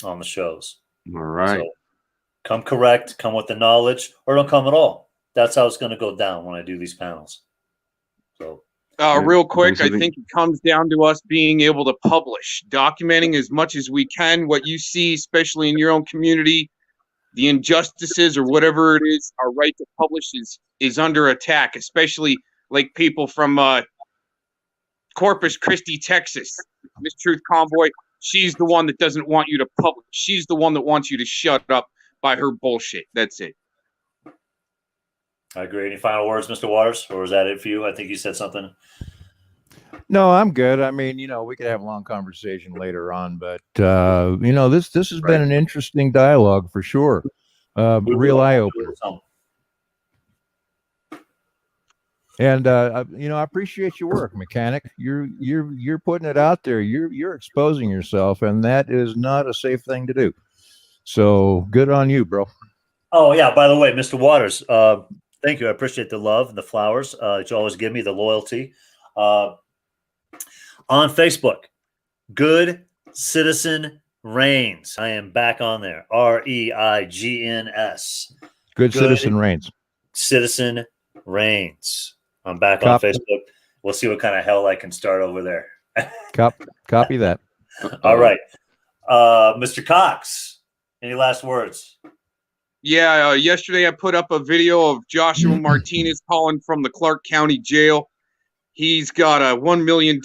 S11: on the shows.
S16: All right.
S11: Come correct, come with the knowledge, or don't come at all. That's how it's going to go down when I do these panels. So,
S20: real quick, I think it comes down to us being able to publish, documenting as much as we can what you see, especially in your own community, the injustices or whatever it is. Our right to publish is under attack, especially like people from Corpus Christi, Texas. Miss Truth Convoy, she's the one that doesn't want you to publish. She's the one that wants you to shut up by her bullshit. That's it.
S11: I agree. Any final words, Mr. Waters, or is that it for you? I think you said something.
S2: No, I'm good. I mean, we could have a long conversation later on, but this has been an interesting dialogue for sure. Real eye opener. And I appreciate your work, Mechanic. You're putting it out there. You're exposing yourself, and that is not a safe thing to do. So good on you, bro.
S11: Oh yeah. By the way, Mr. Waters, thank you. I appreciate the love and the flowers that you always give me, the loyalty. On Facebook, Good Citizen Reigns. I am back on there. REIGNS.
S2: Good Citizen Reigns.
S11: Citizen Reigns. I'm back on Facebook. We'll see what kind of hell I can start over there.
S2: Copy that.
S11: All right. Mr. Cox, any last words?
S20: Yeah, yesterday I put up a video of Joshua Martinez calling from the Clark County Jail. He's got a $1 million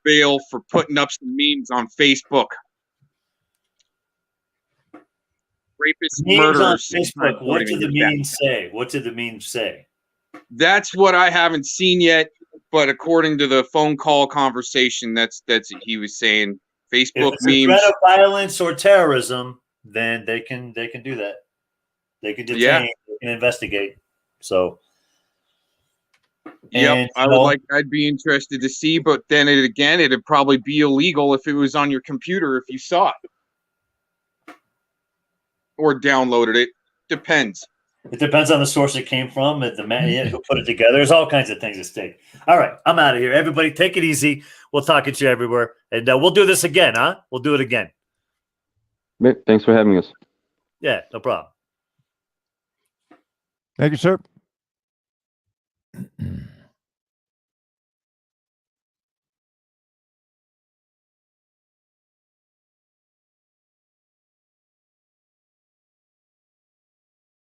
S20: bail for putting up some memes on Facebook. Rapists,
S11: Memes
S20: murderers.
S11: on Facebook. What did the memes say? What did the memes say?
S20: That's what I haven't seen yet, but according to the phone call conversation, that's what he was saying. Facebook
S11: If it's
S20: memes.
S11: a threat of violence or terrorism, then they can do that. They can detain.
S20: Yeah.
S11: They can investigate. So.
S20: Yep, I'd be interested to see, but then it'd probably be illegal if it was on your computer if you saw it or downloaded it. Depends.
S11: It depends on the source it came from, and the man who put it together. There's all kinds of things at stake. All right, I'm out of here. Everybody, take it easy. We'll talk at you everywhere, and we'll do this again, huh? We'll do it again.
S16: Thanks for having us.
S11: Yeah, no problem.
S2: Thank you, sir.